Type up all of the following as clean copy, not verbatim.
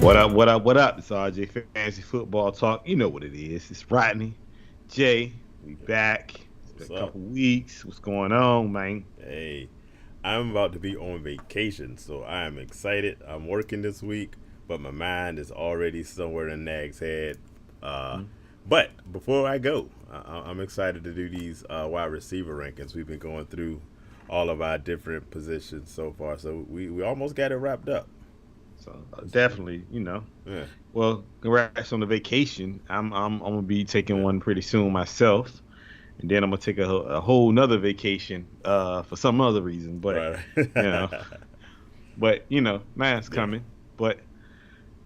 What up, what up, what up? It's RJ Fancy Football Talk. You know what it is. It's Rodney, Jay. We back. It's What's been a up? couple weeks. What's going on, man? Hey, I'm about to be on vacation, so I am excited. I'm working this week, but my mind is already somewhere in Nag's head. Uh, Mhm. but before I go, I'm excited to do these wide receiver rankings. We've been going through all of our different positions so far, so we almost got it wrapped up. So Let's see. definitely, Yeah. Well, congrats on the vacation. I'm gonna be taking Yeah. one pretty soon myself, and then I'm gonna take a whole nother vacation for some other reason. But Right. you know, man's Yeah. coming. But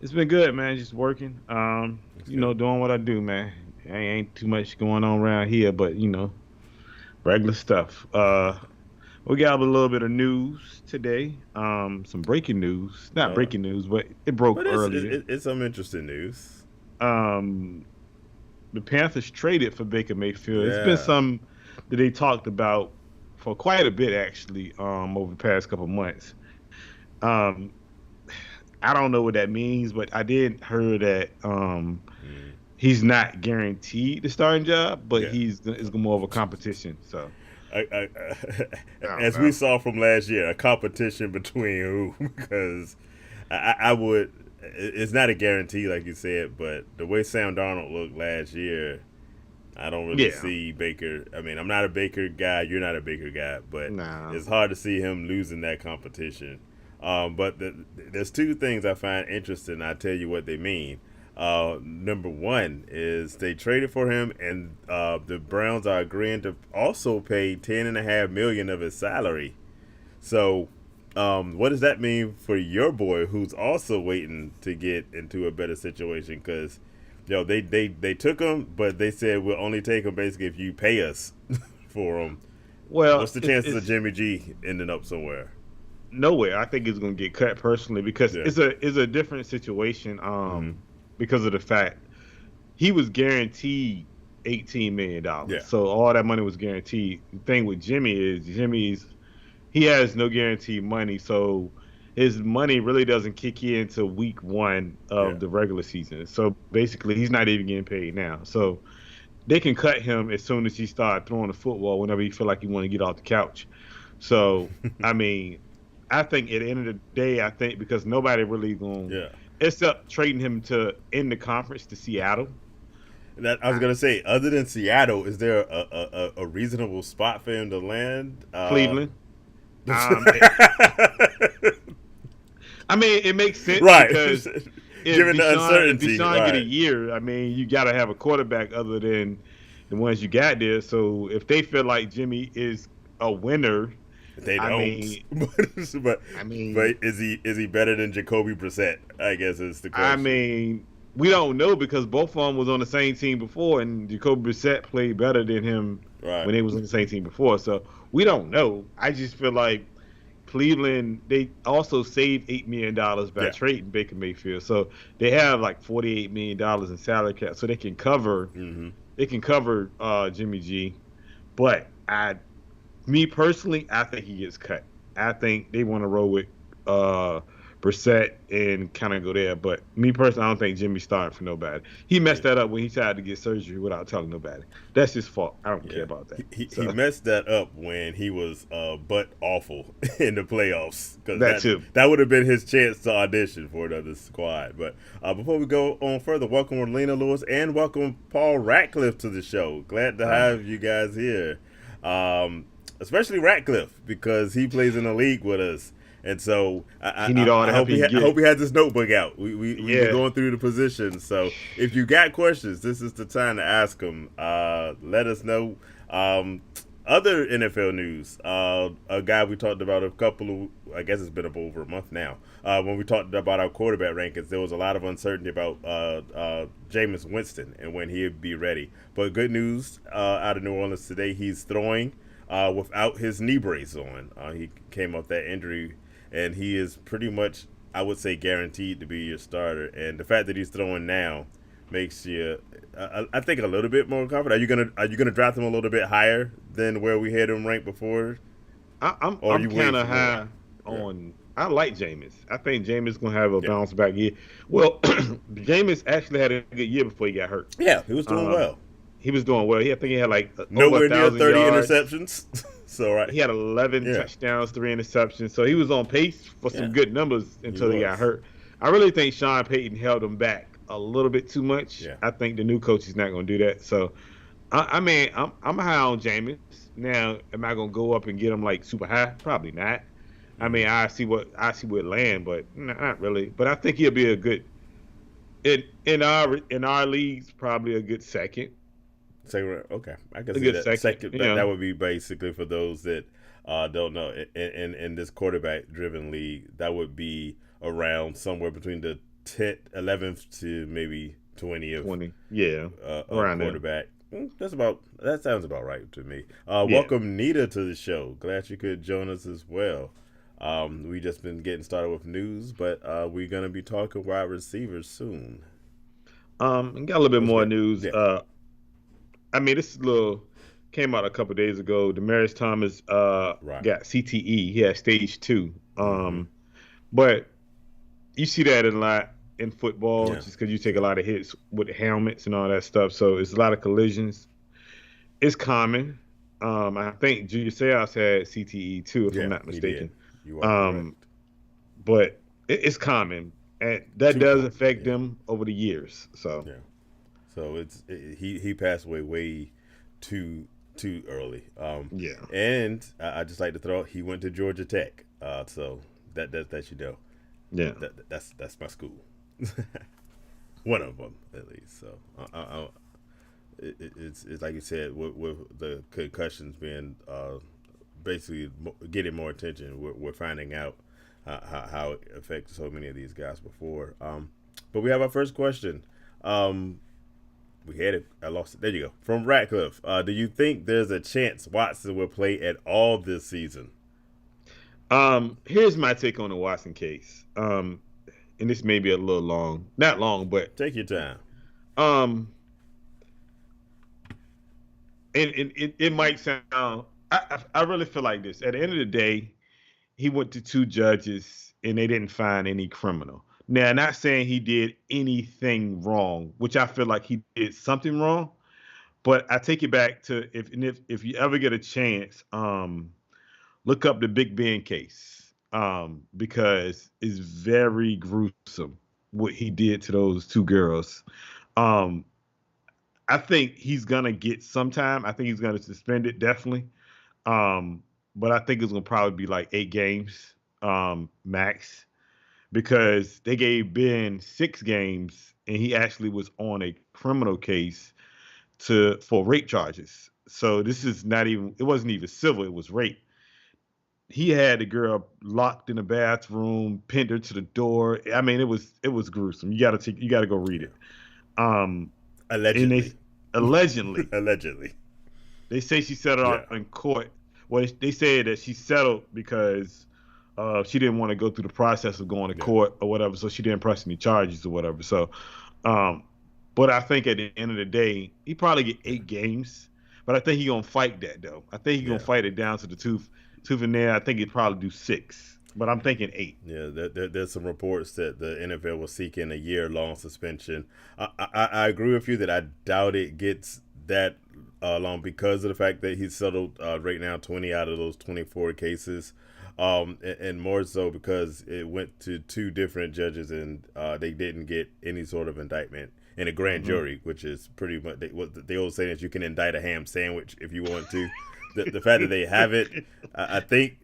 it's been good, man. Just working. It's good. Doing what I do, man. Ain't too much going on around here, but regular stuff. We got a little bit of news today. Some breaking news. Not Uh, breaking news, but it broke but it's earlier. it's some interesting news. Um, the Panthers traded for Baker Mayfield. It's been Yeah. some that they talked about for quite a bit actually. Over the past couple months. Um, I don't know what that means, but I did hear that Mm, he's not guaranteed the starting job, but yeah. it's more of a competition. So I don't As we know. saw from last year, a competition between who? Because I would. It's not a guarantee, like you said, but the way Sam Darnold looked last year, I don't really Yeah, see Baker. I mean, I'm not a Baker guy. You're not a Baker guy, but nah. it's hard to see him losing that competition. There's two things I find interesting. I'll tell you what they mean. Number one is they traded for him, and the Browns are agreeing to also pay $10.5 million of his salary. So, what does that mean for your boy, who's also waiting to get into a better situation? Because they took him, but they said we'll only take him basically if you pay us for him. Well, What's the it's chances of it's Jimmy G ending up somewhere? nowhere. I think it's going to get cut personally because Yeah. it's a different situation. Mm-hmm. Because of the fact he was guaranteed $18 million, Yeah. so all that money was guaranteed. The thing with Jimmy is he has no guaranteed money, so his money really doesn't kick in until week one Yeah. of the regular season. So basically, he's not even getting paid now. So they can cut him as soon as he start throwing the football whenever he feel like he want to get off the couch. So I mean, I think at the end of the day, I think because nobody really going Yeah. except trading him to in the conference to Seattle. That I was I, gonna say. Other than Seattle, is there a reasonable spot for him to land? Cleveland. It, I mean, it makes sense Right. because Given the If uncertainty, Deshaun get a right? year, I mean, you got to have a quarterback other than the ones you got there. So if they feel like Jimmy is a winner, They I don't. mean, but I but mean, is he better than Jacoby Brissett? I guess is the I question. mean, we don't know because both of them was on the same team before, and Jacoby Brissett played better than him Right. when they was on the same team before. So we don't know. I just feel like Cleveland they also saved $8 million by Yeah. trading Baker Mayfield, so they have like $48 million in salary cap, so Mm-hmm. they can cover Jimmy G. But me personally, I think he gets cut. I think they want to roll with uh Brissett and kind of go there. But me personally, I don't think Jimmy's starting for nobody. He Yeah. messed that up when he tried to get surgery without telling nobody. That's his fault. I don't care Yeah. about that. He So messed that up when he was butt awful in the playoffs because that that too. that would have been his chance to audition for another squad. But before we go on further, welcome Lena Lewis and welcome Paul Ratcliffe to the show. Glad to Uh, have you guys here, um, especially Ratcliffe because he plays in the league with us. And so he need all the I help hope he can I get. hope he has his notebook out. We've been Yeah. going through the positions, so if you got questions, this is the time to ask them. Let us know. Um, Other NFL news. A guy we talked about a couple of, I guess it's been up over a month now. When we talked about our quarterback rankings, there was a lot of uncertainty about Jameis Winston and when he'd be ready. But good news out of New Orleans today, he's throwing without his knee brace on. He came off that injury, and he is pretty much, I would say, guaranteed to be your starter. And the fact that he's throwing now makes you, I think, a little bit more confident. Are you gonna draft him a little bit higher than where we had him ranked before, I'm or are I'm you waiting kind for of more? high Yeah. on I like Jameis. I think Jameis gonna have a Yeah. bounce back year. Well, Jameis actually had a good year before he got hurt. Yeah, he was doing well. He was doing well. I think he had like over a Nowhere near thousand 30 yards. interceptions. So, right. He had 11 Yeah. touchdowns, 3 interceptions. So he was on pace for Yeah. some good numbers He until he got was. hurt. I really think Sean Payton held him back a little bit too much. Yeah. I think the new coach is not going to do that. So, I mean, I'm high on Jameis. Now, am I going to go up and get him like super high? Probably not. I mean, I see what land, but not really. But I think he'll be a good in our leagues, probably a good second. Second, okay, I can A see good that. second. That would be basically for those that don't know. In this quarterback-driven league, that would be around somewhere between the 11th to maybe 20th 20. Yeah. of Around there. quarterback. That sounds about right to me. Yeah. Welcome Nita to the show. Glad you could join us as well. We just been getting started with news, but we're gonna be talking wide receivers soon. And got a little bit What's more good? news. Yeah. I mean, this little came out a couple days ago. Demaryius Thomas Right. got CTE. He had stage 2. Mm-hmm. But you see that a lot in football, Yeah. just because you take a lot of hits with helmets and all that stuff. So it's a lot of collisions. It's common. I think Julius Sayers had CTE too, if Yeah, I'm not he mistaken. did. You are Um, but it's common, and that Too does common, affect yeah. them over the years. So correct. Yeah. So he passed away way too early. yeah, And I just like to throw out, he went to Georgia Tech. So that you know. yeah. That's my school. One of them at least. So it's like you said, with the concussions being basically getting more attention. We're finding out how it affects so many of these guys before. But we have our first question. We had it. I lost it. There you go. From Ratcliffe. Do you think there's a chance Watson will play at all this season? Here's my take on the Watson case. And this may be a little long, not long, but Take your time. um, and it might sound. I really feel like this. At the end of the day, he went to 2 judges and they didn't find any criminal. Now, not saying he did anything wrong, which I feel like he did something wrong, but I take it back to if you ever get a chance, look up the Big Ben case, because it's very gruesome what he did to those 2 girls. Um, I think he's gonna get some time. I think he's gonna suspend it definitely. But I think it's gonna probably be like 8 games, max, because they gave Ben 6 games and he actually was on a criminal case for rape charges. So this is not even, it wasn't even civil, it was rape. He had the girl locked in the bathroom, pinned her to the door. I mean, it was gruesome. You gotta go read it. Um, and Allegedly. allegedly Allegedly. they say she settled out Yeah. in court. Well, they said that she settled because she didn't want to go through the process of going to Yeah. court or whatever, so she didn't press any charges or whatever. So, but I think at the end of the day, he probably get 8 games. But I think he gonna fight that though. I think he gonna Yeah. fight it down to the tooth and nail. I think he'd probably do 6, but I'm thinking 8. Yeah, there's some reports that the NFL was seeking a year-long suspension. I agree with you that I doubt it gets that long because of the fact that he's settled right now 20 out of those 24 cases, and more so because it went to 2 different judges and they didn't get any sort of indictment in a grand jury, which is pretty much what the old saying is, you can indict a ham sandwich if you want to. The fact that they have it, I think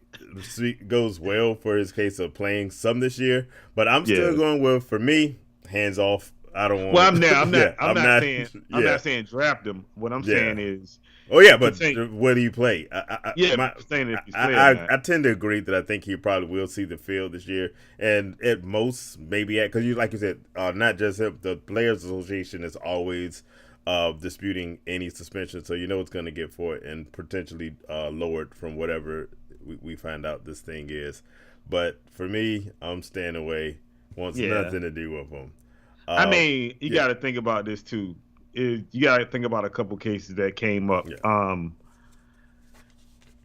goes well for his case of playing some this year. But I'm still going with, for me, hands off. I don't want. Well, I'm not Yeah. saying draft him. What I'm saying is, Oh yeah, but saying, will he play? I'm saying if he's playing or not. I tend to agree that I think he probably will see the field this year, and at most maybe because like you said, not just him. The Players Association is always disputing any suspension, so you know it's going to get for it and potentially lowered from whatever we find out this thing is. But for me, I'm staying away. Wants nothing to do with him. I mean, you got to think about this too. You got to think about a couple cases that came up. Yeah.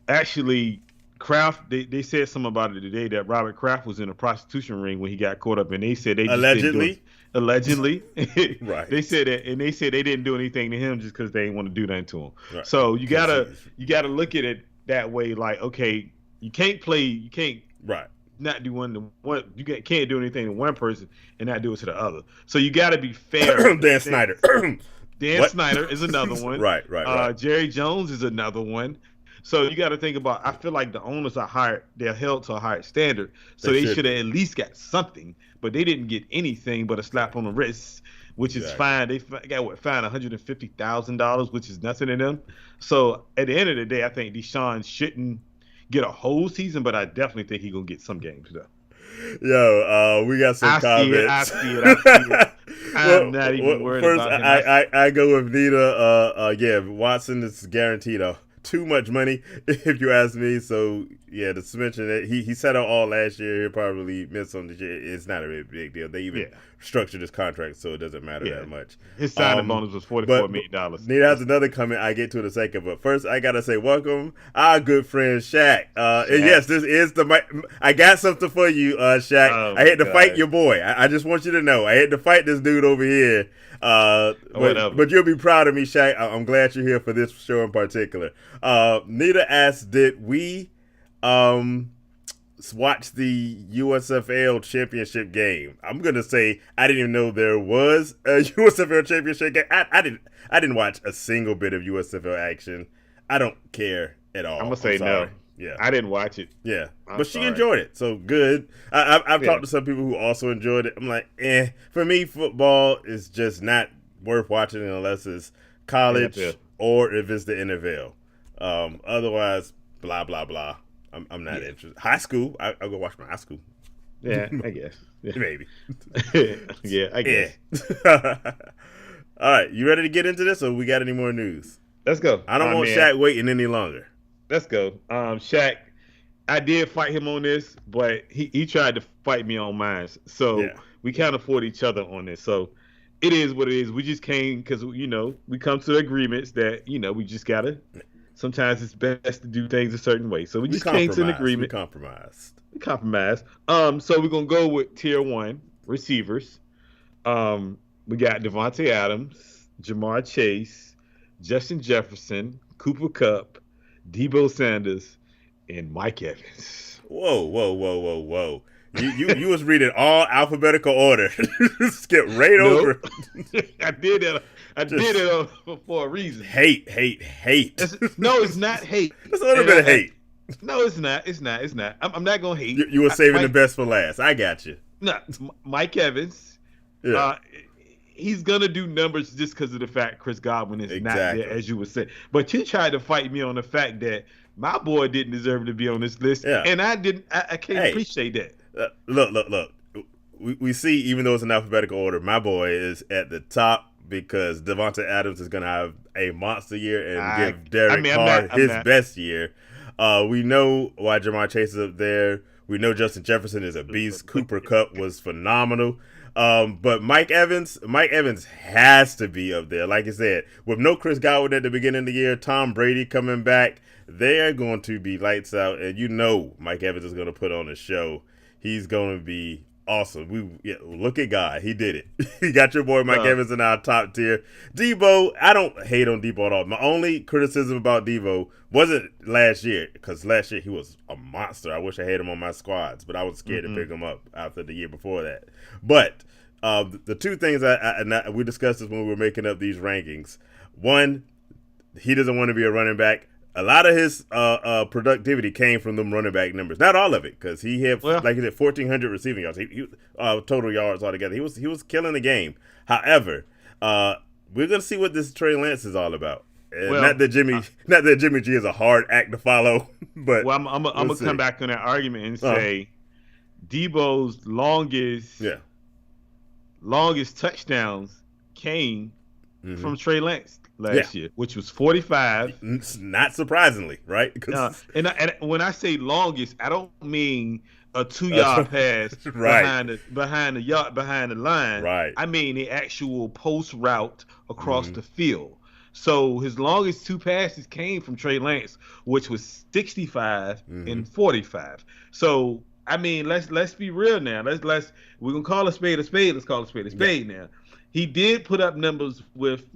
Actually, Kraft, they said something about it today that Robert Kraft was in a prostitution ring when he got caught up, and they said they just allegedly. didn't do it. Allegedly, Right. They said that, and they said they didn't do anything to him just because they didn't want to do nothing to him. Right. So you gotta look at it that way. Like, okay, you can't right. not do you can't do anything to one person and not do it to the other. So you got to be fair. Dan Snyder. Dan Snyder is another one. Right. Jerry Jones is another one. So you got to think about. I feel like the owners they're held to a higher standard. So they should have at least got something, but they didn't get anything but a slap on the wrist, which is fine. They got fined $150,000, which is nothing to them. So at the end of the day, I think Deshaun shouldn't get a whole season, but I definitely think he's gonna get some games though. Yo, we got some comments. I see it. I'm not even worried about him. I go with Nita. Yeah, Watson is guaranteed too much money, if you ask me. So yeah, the suspension that he set out all last year, he'll probably miss on this year. It's not a big deal. They even structured his contract so it doesn't matter that much. His signing bonus was $44 million. Nita has another comment I get to in a second, but first I gotta say welcome our good friend Shaq. And yes, this is I got something for you, Shaq. I had to fight your boy. I just want you to know I had to fight this dude over here. But you'll be proud of me, Shaq. I'm glad you're here for this show in particular. Nita asks, did we watch the USFL championship game? I'm gonna say I didn't even know there was a USFL championship game. I didn't watch a single bit of USFL action. I don't care at all. I'm gonna say no. Yeah, I didn't watch it. Yeah, but she enjoyed it, so good. I've talked to some people who also enjoyed it. I'm like, for me, football is just not worth watching unless it's college or if it's the NFL. Otherwise, blah blah blah. I'm not interested. High school, I'll go watch my high school. Yeah, I guess. Yeah. Maybe. Yeah, I guess. All right, you ready to get into this, or we got any more news? Let's go. I don't want Shaq waiting any longer. Let's go. Shaq, I did fight him on this, but he tried to fight me on mine. So we kind of fought each other on this. So it is what it is. We just came because, we come to agreements that, we just got to. Sometimes it's best to do things a certain way. So we just came to an agreement. We compromised. So we're going to go with tier 1 receivers. We got Devontae Adams, Jamar Chase, Justin Jefferson, Cooper Kupp, Deebo Sanders, and Mike Evans. Whoa. You was reading all alphabetical order. Skip right over. I did that. I did it for a reason. Hate. No, it's not hate. It's a little bit of hate. No, it's not. I'm not gonna hate. You were saving the best for last. I got you. No, Mike Evans. Yeah. He's gonna do numbers just because of the fact Chris Godwin is not there, as you were saying. But you tried to fight me on the fact that my boy didn't deserve to be on this list, and I didn't. I can't appreciate that. Look. We see, even though it's in alphabetical order, my boy is at the top because Devontae Adams is gonna have a monster year and give Derek Carr his best year. We know why Jamar Chase is up there. We know Justin Jefferson is a beast. Cooper Kupp was phenomenal. But Mike Evans has to be up there. Like I said, with no Chris Godwin at the beginning of the year, Tom Brady coming back, they are going to be lights out. And Mike Evans is going to put on a show. He's going to be awesome. Look at God. He did it. He got your boy Mike Evans in our top tier. Deebo, I don't hate on Deebo at all. My only criticism about Deebo wasn't last year, because last year he was a monster. I wish I had him on my squads, but I was scared to pick him up after the year before that. But the two things we discussed this when we were making up these rankings. One, he doesn't want to be a running back. A lot of his productivity came from them running back numbers. Not all of it, because he had, like he said, 1,400 receiving yards. Total yards altogether. He was killing the game. However, we're gonna see what this Trey Lance is all about. Not that Jimmy G is a hard act to follow, but I'm gonna come back on that argument and say Deebo's longest touchdowns came from Trey Lance last year, which was 45. Not surprisingly, right? And when I say longest, I don't mean a 2-yard pass behind the line. Right. I mean the actual post route across the field. So his longest 2 passes came from Trey Lance, which was 65 and 45. So I mean, let's be real now. We're gonna call a spade a spade. Let's call a spade a spade now. He did put up numbers with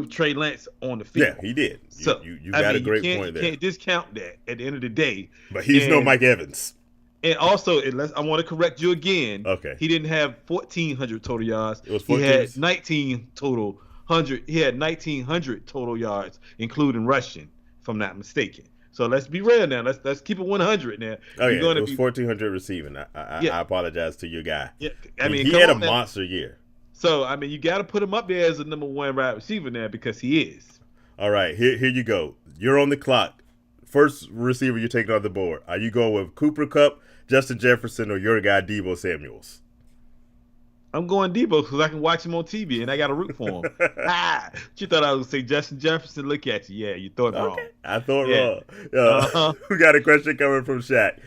Trey Lance on the field. Yeah, he did. So you got a great point there. You can't discount that at the end of the day. But he's no Mike Evans. And also, I want to correct you again. Okay. He didn't have 1,400 total yards. It was 14. He had 1,900 total yards, including rushing, if I'm not mistaken. So let's be real now. Let's keep it 100 now. Oh yeah, it was 1,400 receiving. I apologize to your guy. Yeah, he had a monster year. So I mean, you got to put him up there as a number 1 wide receiver now because he is. All right, here you go. You're on the clock. First receiver you're taking on the board. Are you going with Cooper Kupp, Justin Jefferson, or your guy Deebo Samuels? I'm going Deebo because I can watch him on TV and I got to root for him. You thought I was going to say Justin Jefferson? Look at you. Yeah, you thought wrong. I thought wrong. We got a question coming from Shaq.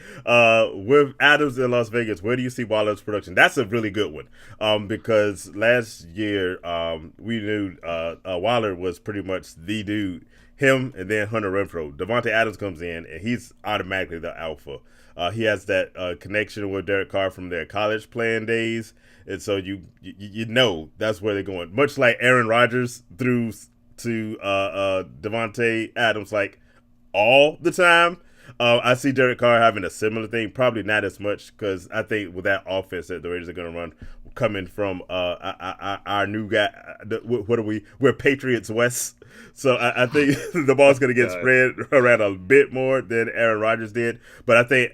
With Adams in Las Vegas, where do you see Waller's production? That's a really good one because last year we knew Waller was pretty much the dude. Him and then Hunter Renfro. Davante Adams comes in and he's automatically the alpha. He has that connection with Derek Carr from their college playing days. And so you know that's where they're going. Much like Aaron Rodgers threw to Davante Adams like all the time. I see Derek Carr having a similar thing. Probably not as much because I think with that offense that the Raiders are going to run coming from our new guy. What are we? We're Patriots West. So I think the ball's going to get spread around a bit more than Aaron Rodgers did. But I think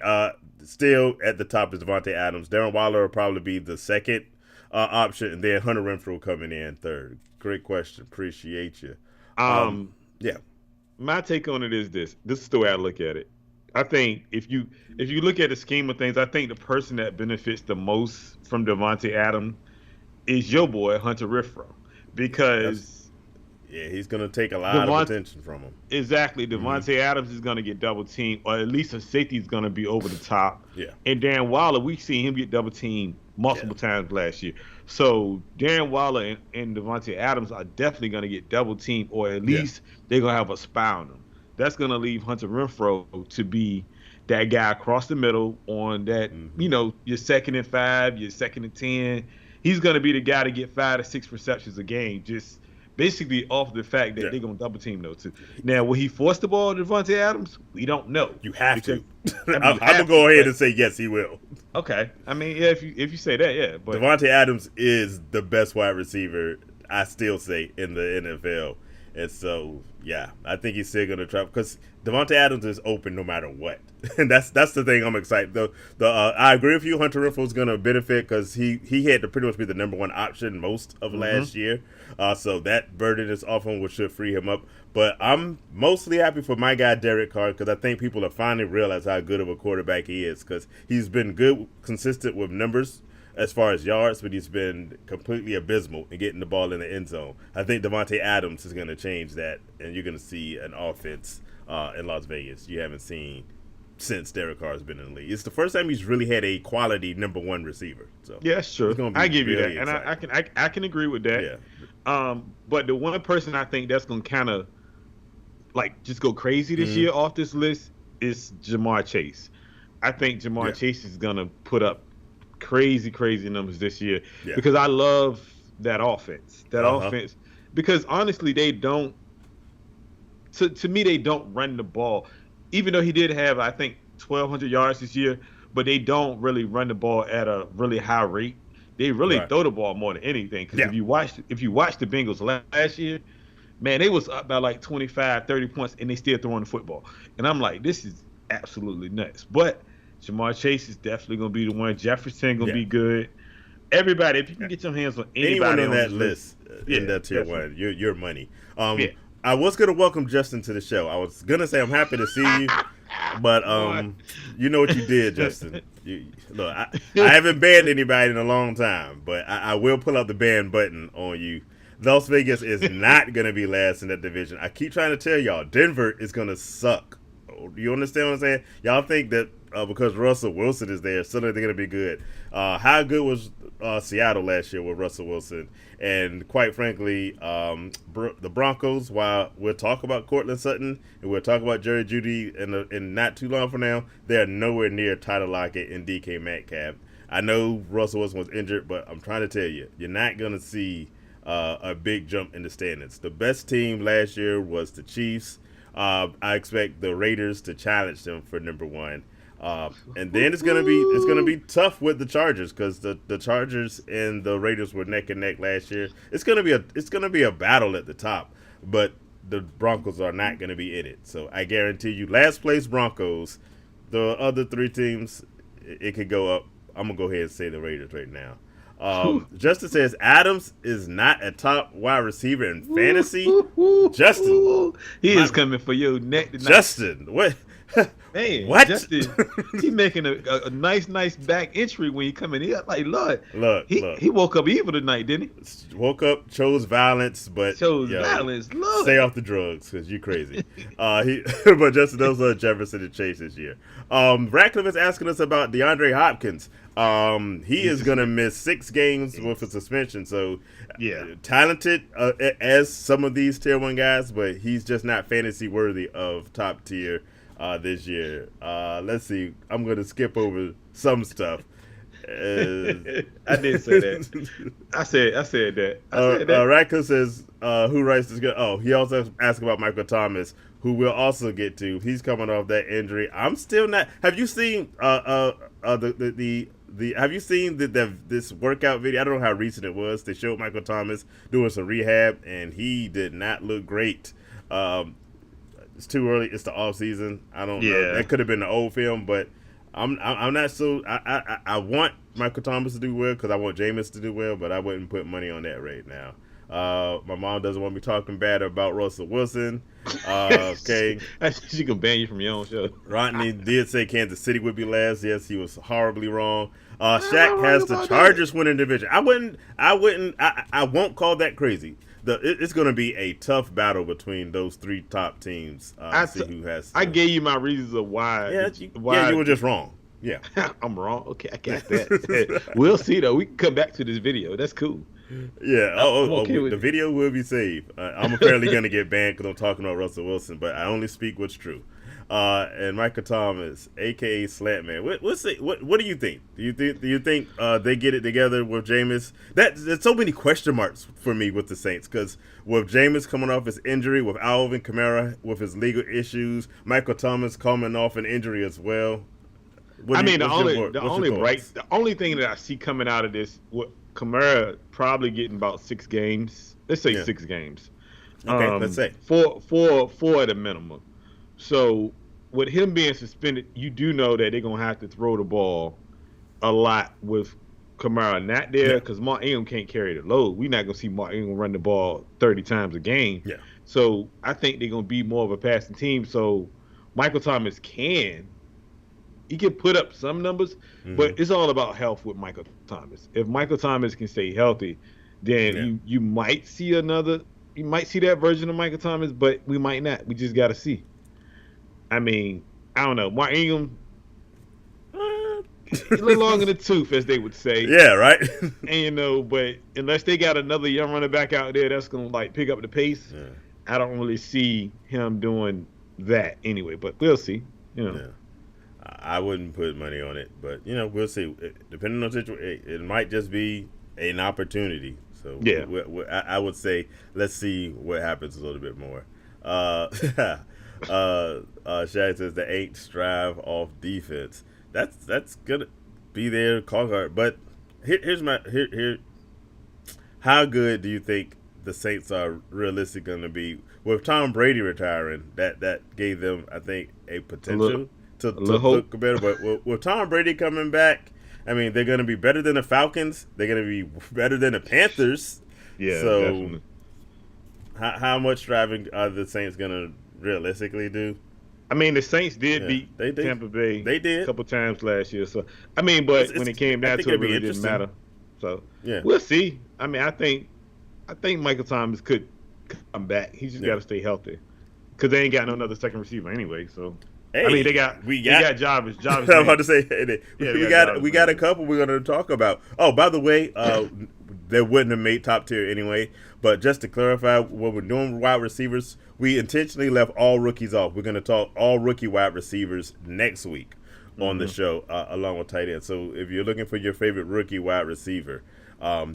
still at the top is Davante Adams. Darren Waller will probably be the second option, and then Hunter Renfro coming in third. Great question. Appreciate you. Yeah. My take on it is this. This is the way I look at it. I think if you look at the scheme of things, I think the person that benefits the most from Davante Adams is your boy Hunter Renfro because he's going to take a lot of attention from him. Exactly. Davante Adams is going to get double teamed, or at least a safety is going to be over the top. Yeah. And Darren Waller, we've seen him get double teamed multiple times last year. So Darren Waller and Davante Adams are definitely going to get double teamed, or at least they're going to have a spy on them. That's going to leave Hunter Renfro to be that guy across the middle on that, your 2nd and 5, your 2nd and 10. He's going to be the guy to get 5 to 6 receptions a game, just basically off the fact that they're going to double team those two. Now, will he force the ball to Davante Adams? We don't know. You have to. I'm going to go ahead and say yes, he will. Okay. I mean, yeah, if you say that, yeah. But Davante Adams is the best wide receiver, I still say, in the NFL. And so, yeah, I think he's still going to try because Davante Adams is open no matter what. And that's the thing I'm excited. I agree with you. Hunter Renfro is going to benefit because he had to pretty much be the number 1 option most of last year. So that burden is off him, which should free him up. But I'm mostly happy for my guy Derek Carr because I think people are finally realize how good of a quarterback he is because he's been good, consistent with numbers as far as yards, but he's been completely abysmal in getting the ball in the end zone. I think Davante Adams is going to change that, and you're going to see an offense in Las Vegas you haven't seen since Derek Carr has been in the league. It's the first time he's really had a quality number 1 receiver. So yeah, sure. I give you that, exciting. and I can agree with that. Yeah. But the one person I think that's going to kind of like just go crazy this year off this list is Jamar Chase. I think Jamar Chase is going to put up crazy numbers this year because I love that offense. Offense, because honestly, they don't. To me, they don't run the ball. Even though he did have, I think, 1,200 yards this year, but they don't really run the ball at a really high rate. They really throw the ball more than anything. Because if you watch the Bengals last year, man, they was up by like 25, 30 points, and they still throwing the football. And I'm like, this is absolutely nuts. But Jamar Chase is definitely going to be the one. Jefferson going to be good. Everybody, if you can get your hands on anybody on that list, in that tier 1, your money. I was going to welcome Justin to the show. I was going to say I'm happy to see you, but you know what you did, Justin. Look, I haven't banned anybody in a long time, but I will pull out the ban button on you. Las Vegas is not going to be last in that division. I keep trying to tell y'all, Denver is going to suck. You understand what I'm saying? Y'all think that because Russell Wilson is there, suddenly they're going to be good. How good was Seattle last year with Russell Wilson, and quite frankly, the Broncos. While we'll talk about Cortland Sutton and we'll talk about Jerry Jeudy in not too long from now, they are nowhere near Tyler Lockett and DK Metcalf. I know Russell Wilson was injured, but I'm trying to tell you, you're not gonna see a big jump in the standings. The best team last year was the Chiefs. I expect the Raiders to challenge them for number one. And then it's gonna be tough with the Chargers because the Chargers and the Raiders were neck and neck last year. It's gonna be a battle at the top, but the Broncos are not gonna be in it. So I guarantee you, last place Broncos. The other three teams, it could go up. I'm gonna go ahead and say the Raiders right now. Justin says Adams is not a top wide receiver in fantasy. Justin, he is coming for your neck tonight. Justin, what? Man, what? Justin, he making a nice back entry when he coming in. Like, Lord, he woke up evil tonight, didn't he? Woke up, chose violence, but violence. Lord. Stay off the drugs because you crazy. But Justin knows Jefferson and Chase this year. Ratcliffe is asking us about DeAndre Hopkins. He is gonna miss 6 games with a suspension. So talented as some of these tier 1 guys, but he's just not fantasy worthy of top tier. This year. Let's see. I'm going to skip over some stuff. I did say that. I said that. Radcliffe says, who writes this good? Oh, he also asked about Michael Thomas, who we'll also get to. He's coming off that injury. I'm still not. Have you seen have you seen this workout video? I don't know how recent it was. They showed Michael Thomas doing some rehab, and he did not look great. It's too early. It's the off season. I don't know. That could have been the old film, but I'm not so. I want Michael Thomas to do well because I want Jameis to do well, but I wouldn't put money on that right now. My mom doesn't want me talking bad about Russell Wilson. Okay, she can ban you from your own show. Rodney did say Kansas City would be last. Yes, he was horribly wrong. Shaq has the Chargers winning division. I won't call that crazy. It's going to be a tough battle between those 3 top teams. See who has. I gave you my reasons of why. You were just wrong. Yeah, I'm wrong. Okay, I got that. We'll see though. We can come back to this video. That's cool. Yeah. The video will be saved. I'm apparently going to get banned because I'm talking about Russell Wilson, but I only speak what's true. And Michael Thomas, aka Slant Man. What do you think? Do you think they get it together with Jameis? There's so many question marks for me with the Saints because with Jameis coming off his injury, with Alvin Kamara with his legal issues, Michael Thomas coming off an injury as well. The only thing that I see coming out of this, Kamara probably getting about 6 games. Let's say 6 games. Okay, let's say four at a minimum. So with him being suspended, you do know that they're gonna have to throw the ball a lot with Kamara not there because Mark Ingram can't carry the load. We're not gonna see Mark Ingram run the ball 30 times a game. Yeah. So I think they're gonna be more of a passing team. So Michael Thomas can put up some numbers, but it's all about health with Michael Thomas. If Michael Thomas can stay healthy, then you might see that version of Michael Thomas, but we might not. We just gotta see. I mean, I don't know. Mark Ingram, a little long in the tooth, as they would say. Yeah, right. And but unless they got another young running back out there that's gonna pick up the pace, I don't really see him doing that anyway. But we'll see. Yeah. I wouldn't put money on it, but we'll see. Depending on the situation, it might just be an opportunity. So I would say let's see what happens a little bit more. Shaq says the 8 strive off defense. That's gonna be their call card. But here's how good do you think the Saints are realistic going to be with Tom Brady retiring? That gave them, I think, a potential to look better. But with Tom Brady coming back, I mean, they're going to be better than the Falcons. They're going to be better than the Panthers. Yeah. So definitely. How much striving are the Saints going to realistically do? I mean, the Saints did beat Tampa Bay a couple times last year. So I mean, but when it came down to it, really didn't matter. So we'll see. I mean, I think Michael Thomas could come back. He just got to stay healthy because they ain't got no other second receiver anyway. So I mean, Hey, they got Jarvis. Jarvis. I'm about to say Yeah, we got a couple we're going to talk about. Oh, by the way, they wouldn't have made top tier anyway. But just to clarify, what we're doing with wide receivers, we intentionally left all rookies off. We're going to talk all rookie wide receivers next week on the show, along with tight end. So if you're looking for your favorite rookie wide receiver,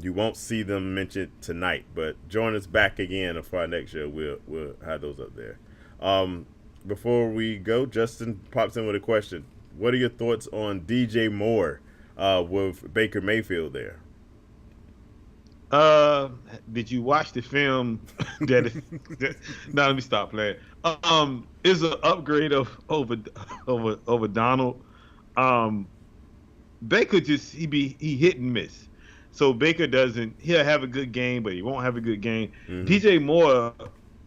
you won't see them mentioned tonight. But join us back again for our next show. We'll have those up there. Before we go, Justin pops in with a question. What are your thoughts on DJ Moore with Baker Mayfield there? Did you watch the film? Now let me stop playing. Is an upgrade over Donald. Baker he hit and miss. So Baker he'll have a good game, but he won't have a good game. DJ Moore,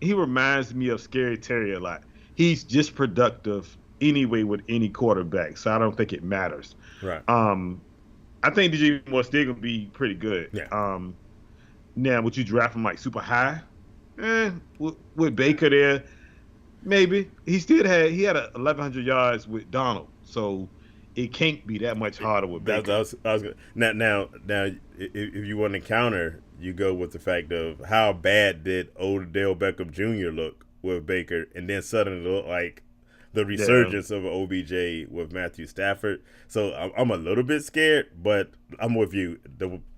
he reminds me of Scary Terry a lot. He's just productive anyway with any quarterback, so I don't think it matters. Right. I think DJ Moore's still gonna be pretty good. Yeah. Now, would you draft him like super high? With Baker there, maybe. He had 1,100 yards with Donald, so it can't be that much harder with Baker. Now, if you want to counter, you go with the fact of how bad did Odell Beckham Jr. look with Baker, and then suddenly look like the resurgence of OBJ with Matthew Stafford. So I'm a little bit scared, but I'm with you.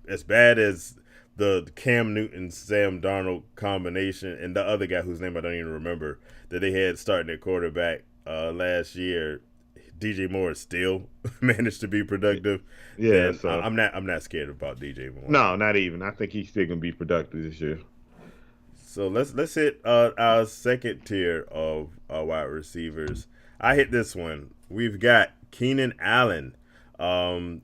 As bad as the Cam Newton, Sam Darnold combination, and the other guy whose name I don't even remember that they had starting at quarterback last year, DJ Moore still managed to be productive. Yeah, so I'm not scared about DJ Moore. No, not even. I think he's still gonna be productive this year. So let's hit our second tier of wide receivers. I hit this one. We've got Keenan Allen out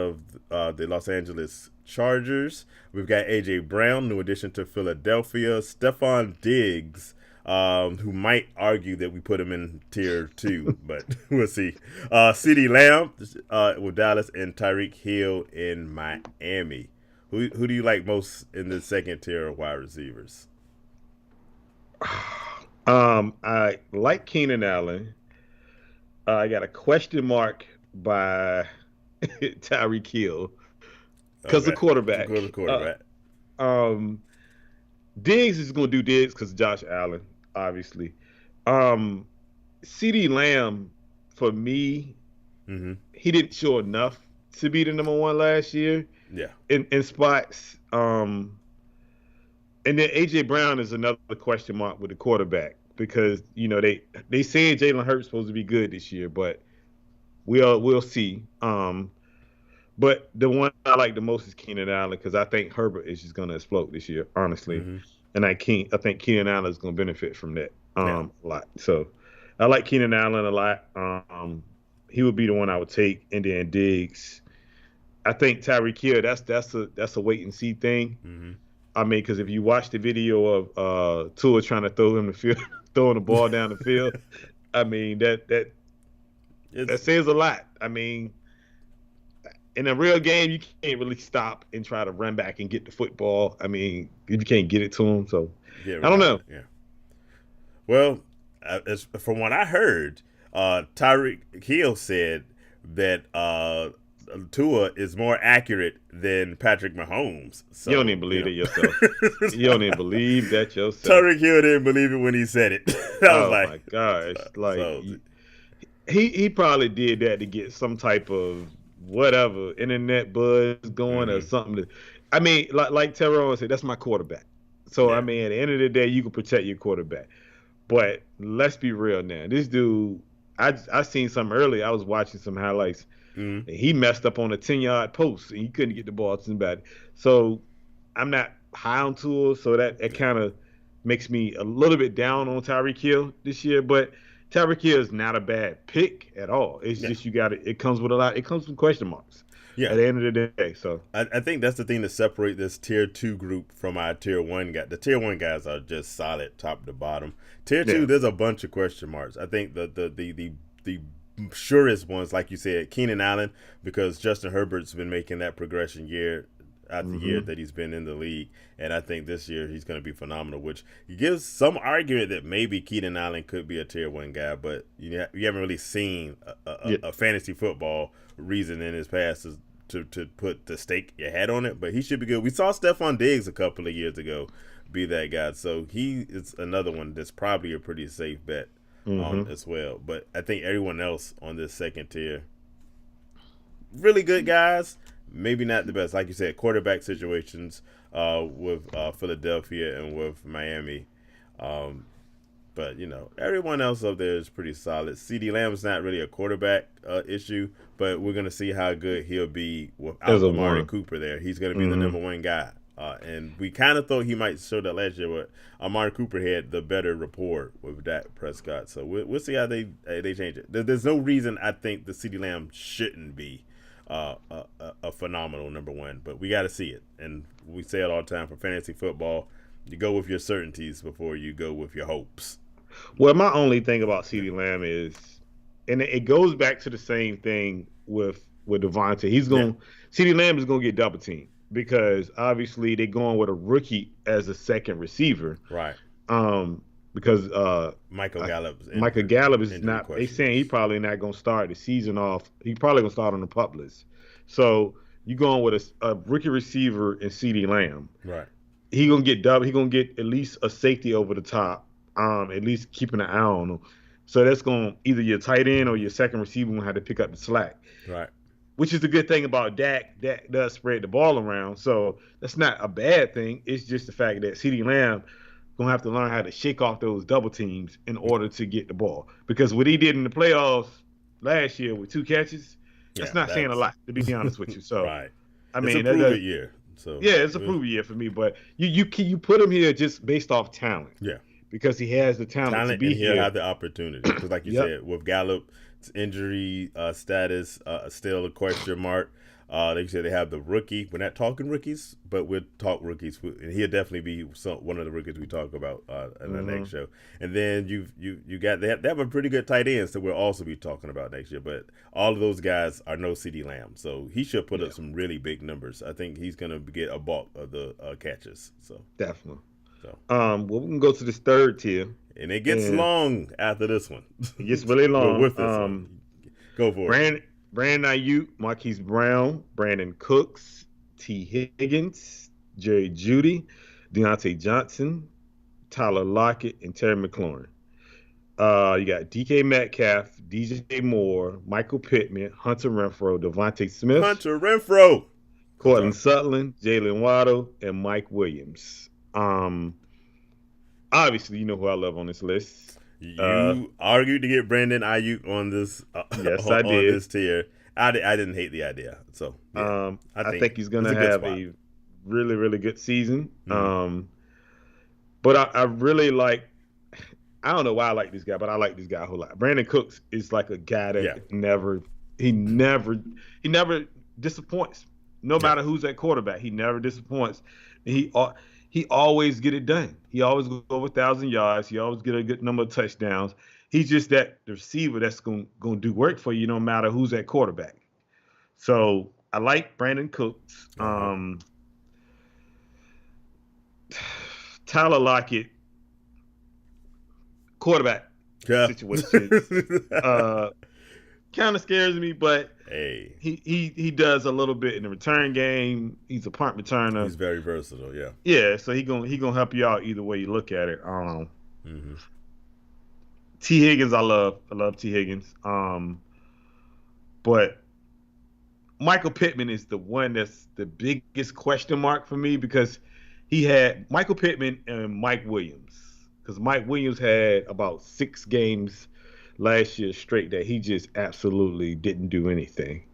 of the Los Angeles Chargers. We've got A.J. Brown, new addition to Philadelphia. Stephon Diggs, who might argue that we put him in tier 2, but we'll see. CeeDee Lamb with Dallas, and Tyreek Hill in Miami. Who do you like most in the second tier of wide receivers? I like Keenan Allen. I got a question mark by Tyreek Hill because of quarterback. Diggs is going to do Diggs because of Josh Allen, obviously. CeeDee Lamb, for me, he didn't show enough to be the number one last year. Yeah. In spots. And then A.J. Brown is another question mark with the quarterback because, they said Jalen Hurts supposed to be good this year, but we'll see. But the one I like the most is Keenan Allen because I think Herbert is just going to explode this year, honestly. And I think Keenan Allen is going to benefit from that a lot. So I like Keenan Allen a lot. He would be the one I would take, and then Diggs. I think Tyreek Hill, that's a wait and see thing. I mean, because if you watch the video of Tua trying to throwing the ball down the field, I mean that says a lot. I mean, in a real game, you can't really stop and try to run back and get the football. I mean, you can't get it to him. So I don't know. Yeah. Well, from what I heard, Tyreek Hill said that Tua is more accurate than Patrick Mahomes. So, you don't even believe it yourself. You don't even believe that yourself. Tyreek Hill didn't believe it when he said it. My gosh! He probably did that to get some type of whatever internet buzz going or something. I mean, like Terrell said, that's my quarterback. So I mean, at the end of the day, you can protect your quarterback. But let's be real now. This dude, I seen something earlier. I was watching some highlights. And he messed up on a 10-yard post, and he couldn't get the ball to somebody. So I'm not high on Tua, so that kind of makes me a little bit down on Tyreek Hill this year. But Tyreek Hill is not a bad pick at all. It's just it comes with it comes with question marks. Yeah. At the end of the day, so I think that's the thing to separate this tier 2 group from our tier 1 guy. The tier 1 guys are just solid top to bottom. Tier 2, there's a bunch of question marks. I think the surest ones, like you said, Keenan Allen, because Justin Herbert's been making that progression year out the year that he's been in the league. And I think this year he's going to be phenomenal, which gives some argument that maybe Keenan Allen could be a tier 1 guy, but you haven't really seen a fantasy football reason in his past to put the stake your head on it, but he should be good. We saw Stephon Diggs a couple of years ago be that guy, so he is another one that's probably a pretty safe bet as well. But I think everyone else on this second tier, really good guys, maybe not the best. Like you said, quarterback situations with Philadelphia and with Miami. But, everyone else up there is pretty solid. CeeDee Lamb's not really a quarterback issue, but we're going to see how good he'll be without Amari Cooper there. He's going to be the number 1 guy. And we kind of thought he might show that last year, but Amari Cooper had the better rapport with Dak Prescott. So we'll see how they change it. There's no reason I think the CeeDee Lamb shouldn't be a phenomenal number 1, but we got to see it. And we say it all the time for fantasy football, you go with your certainties before you go with your hopes. Well, my only thing about CeeDee Lamb is, and it goes back to the same thing with Devontae. CeeDee Lamb is going to get double teamed because obviously they're going with a rookie as a second receiver. Right. Because Michael Gallup is not. They saying he probably not going to start the season off. He probably going to start on the PUP list. So you going with a rookie receiver and CeeDee Lamb. Right. He gonna get double. He gonna get at least a safety over the top. At least keeping an eye on him. So that's going to either your tight end or your second receiver will have to pick up the slack. Right. Which is the good thing about Dak. Dak does spread the ball around. So that's not a bad thing. It's just the fact that CeeDee Lamb going to have to learn how to shake off those double teams in order to get the ball. Because what he did in the playoffs last year with 2 catches, that's not saying a lot, to be honest with you. So, right. I mean, it's a prove-it year. So, yeah, it's a prove-it year for me. But you put him here just based off talent. Yeah. Because he has the talent to be and here. He'll have the opportunity. Because like you said, with Gallup's injury status still a question mark. Like you said, they have the rookie. We're not talking rookies, but we'll talk rookies. And he'll definitely be one of the rookies we talk about in the next show. And then you got they have a pretty good tight end, so we'll also be talking about next year. But all of those guys are no CeeDee Lamb, so he should put up some really big numbers. I think he's going to get a bulk of the catches. So definitely. Well, we can go to this third tier, and it gets long after this one. It gets really long. With this one. Go for it. Brandon Ayuk, Marquise Brown, Brandon Cooks, T. Higgins, Jerry Jeudy, Deontay Johnson, Tyler Lockett, and Terry McLaurin. You got DK Metcalf, DJ Moore, Michael Pittman, Hunter Renfro, Devontae Smith, Cortland Sutton, Jalen Waddle, and Mike Williams. Obviously, you know who I love on this list. You argued to get Brandon Ayuk on this. Yes, I did. On this tier, I didn't hate the idea. So yeah, I think he's gonna have a really, really good season. Mm-hmm. But I really like. I don't know why I like this guy, but I like this guy a whole lot. Brandon Cooks is like a guy that never disappoints. No matter who's at quarterback, he never disappoints. He always get it done. He always go over 1,000 yards. He always get a good number of touchdowns. He's just the receiver that's going to do work for you no matter who's at quarterback. So I like Brandon Cooks. Tyler Lockett, quarterback situation. Kind of scares me, but he does a little bit in the return game. He's a punt returner. He's very versatile, yeah. Yeah, so he gonna help you out either way you look at it. T. Higgins, I love T. Higgins. But Michael Pittman is the one that's the biggest question mark for me because he had Michael Pittman and Mike Williams. Because Mike Williams had about 6 games last year straight that he just absolutely didn't do anything.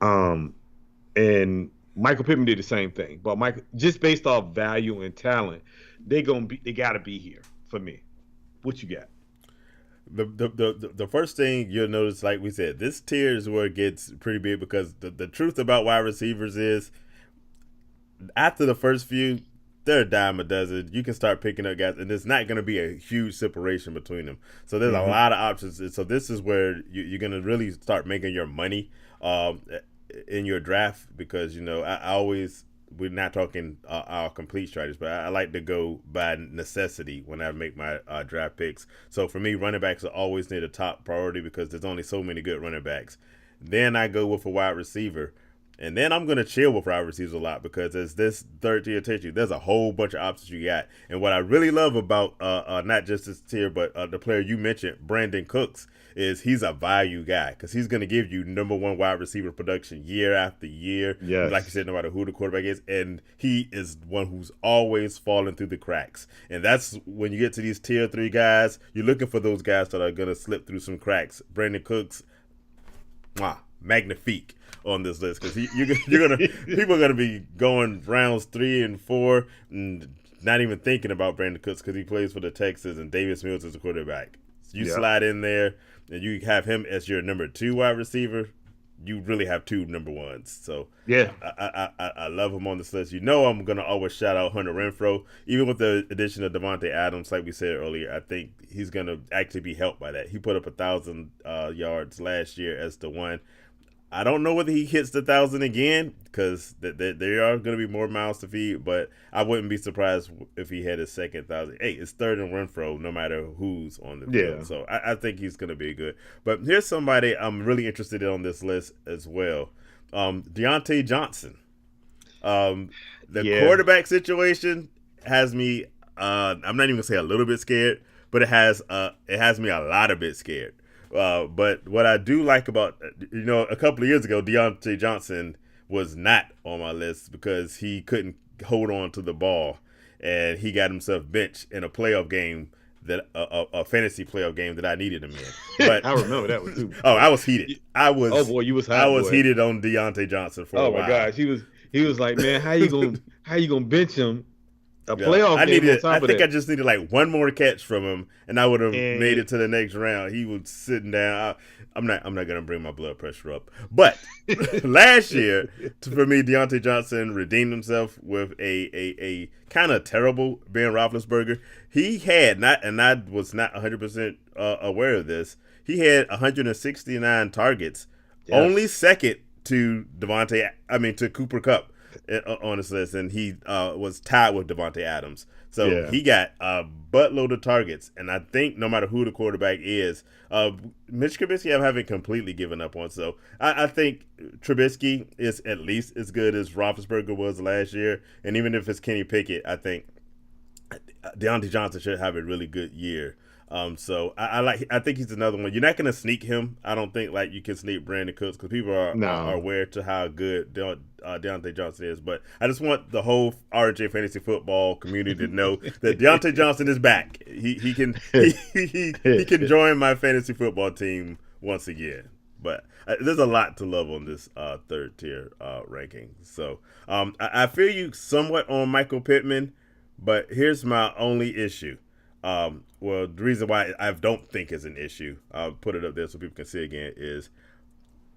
And Michael Pittman did the same thing. But Michael, just based off value and talent, they gotta be here for me. What you got? The first thing you'll notice, like we said, this tier is where it gets pretty big because the truth about wide receivers is after the first few, they're a dime a dozen. You can start picking up guys, and there's not going to be a huge separation between them. So there's a lot of options. So this is where you're going to really start making your money in your draft because, I always we're not talking our complete strategies, but I like to go by necessity when I make my draft picks. So for me, running backs are always near the top priority because there's only so many good running backs. Then I go with a wide receiver. And then I'm going to chill with wide receivers a lot because as this third tier takes you, there's a whole bunch of options you got. And what I really love about not just this tier, but the player you mentioned, Brandon Cooks, is he's a value guy because he's going to give you number one wide receiver production year after year. Yes. Like you said, no matter who the quarterback is. And he is one who's always falling through the cracks. And that's when you get to these tier 3 guys, you're looking for those guys that are going to slip through some cracks. Brandon Cooks, magnifique on this list because people are gonna be going rounds 3 and 4 and not even thinking about Brandon Cooks because he plays for the Texans and Davis Mills is the quarterback. So you slide in there and you have him as your number 2 wide receiver. You really have 2 number 1s. So yeah, I love him on this list. I'm gonna always shout out Hunter Renfro, even with the addition of Devontae Adams. Like we said earlier, I think he's gonna actually be helped by that. He put up 1,000 yards last year as the one. I don't know whether he hits the 1,000 again because there are going to be more mouths to feed, but I wouldn't be surprised if he had his second 1,000. Hey, it's third and Renfro no matter who's on the field. So I think he's going to be good. But here's somebody I'm really interested in on this list as well. Deontay Johnson. The quarterback situation has me, I'm not even going to say a little bit scared, but it has me a lot of bit scared. But what I do like about, a couple of years ago, Deontay Johnson was not on my list because he couldn't hold on to the ball, and he got himself benched in a playoff game a fantasy playoff game that I needed him in. But I remember that one too. I was heated. Oh boy, you was hot. I was heated on Deontay Johnson for a while. Oh my gosh, he was like, man, how you gonna bench him? Playoff game I think I just needed like one more catch from him, and I would have made it to the next round. He was sitting down. I'm not gonna bring my blood pressure up, but last year for me, Deontay Johnson redeemed himself with a kind of terrible Ben Roethlisberger. He had and I was not 100% aware of this. He had 169 targets, only second to to Cooper Kupp on his list, and he was tied with Devontae Adams. So he got a buttload of targets, and I think no matter who the quarterback is, Mitch Trubisky I haven't completely given up on. So I think Trubisky is at least as good as Roethlisberger was last year, and even if it's Kenny Pickett, I think Deontay Johnson should have a really good year. So I think he's another one. You're not gonna sneak him. I don't think like you can sneak Brandon Cooks because people are aware to how good Deontay Johnson is. But I just want the whole RJ fantasy football community to know that Deontay Johnson is back. He can join my fantasy football team once again. But there's a lot to love on this third tier ranking. So I feel you somewhat on Michael Pittman, but here's my only issue. Well, the reason why I don't think is an issue, I'll put it up there so people can see again, is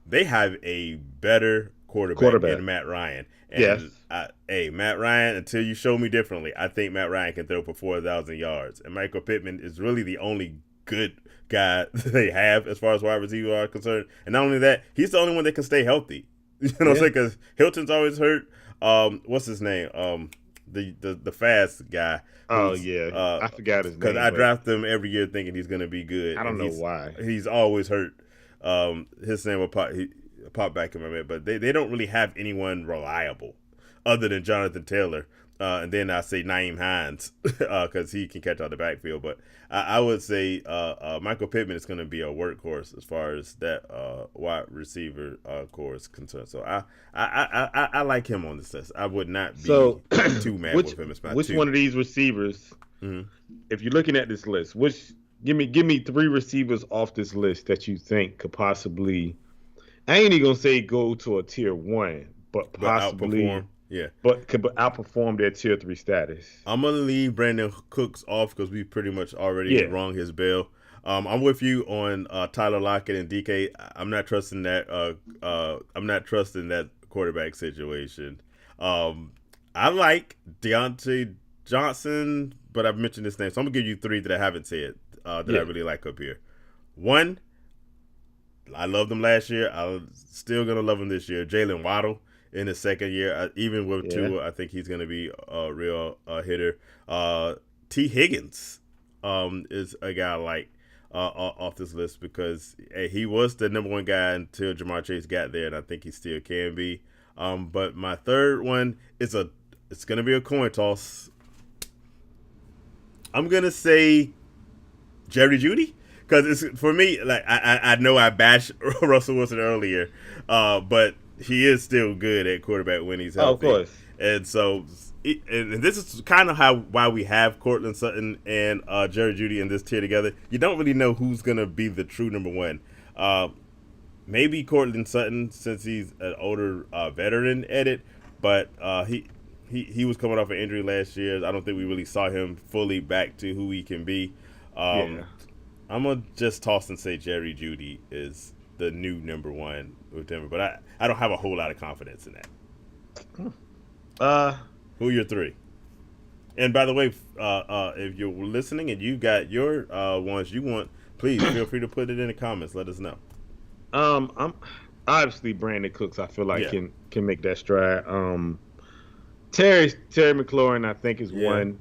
they have a better quarterback than Matt Ryan. And Matt Ryan, until you show me differently, I think Matt Ryan can throw for 4,000 yards. And Michael Pittman is really the only good guy they have as far as wide receivers are concerned. And not only that, he's the only one that can stay healthy. You know what I'm saying? Because Hilton's always hurt. What's his name? The fast guy. I forgot his name. Because I draft him every year thinking he's going to be good. I don't know why. He's always hurt. His name will pop back in my head, but they don't really have anyone reliable other than Jonathan Taylor. And then I say Naeem Hines because he can catch out the backfield. But I would say Michael Pittman is going to be a workhorse as far as that wide receiver core is concerned. So I like him on this list. I would not be too mad with him. Which one of these receivers, if you're looking at this list, give me 3 receivers off this list that you think could possibly, I ain't even going to say go to a tier 1, but possibly outperform. Yeah, but could outperform their tier 3 status. I'm gonna leave Brandon Cooks off because we pretty much already rung his bell. I'm with you on Tyler Lockett and DK. I'm not trusting that. I'm not trusting that quarterback situation. I like Deontay Johnson, but I've mentioned this name, so I'm gonna give you 3 that I haven't said that I really like up here. 1, I loved him last year. I'm still gonna love him this year. Jalen Waddle in his second year. Even with Tua, I think he's going to be a real hitter. T. Higgins is a guy I like off this list because he was the number one guy until Jamar Chase got there, and I think he still can be. But my third one is it's going to be a coin toss. I'm going to say Jerry Jeudy. Because it's for me, like I know I bashed Russell Wilson earlier, but he is still good at quarterback when he's healthy. Oh, of course. And so, and this is kind of why we have Cortland Sutton and Jerry Jeudy in this tier together. You don't really know who's gonna be the true number one. Maybe Cortland Sutton since he's an older veteran at it, but he was coming off an injury last year. I don't think we really saw him fully back to who he can be. I'm going to just toss and say Jerry Jeudy is the new number one with Denver, but I don't have a whole lot of confidence in that. Who are your three? And by the way, if you're listening and you got your ones you want, please feel free to put it in the comments. Let us know. I'm obviously Brandon Cooks. I feel like can make that stride. Terry McLaurin, I think, is one.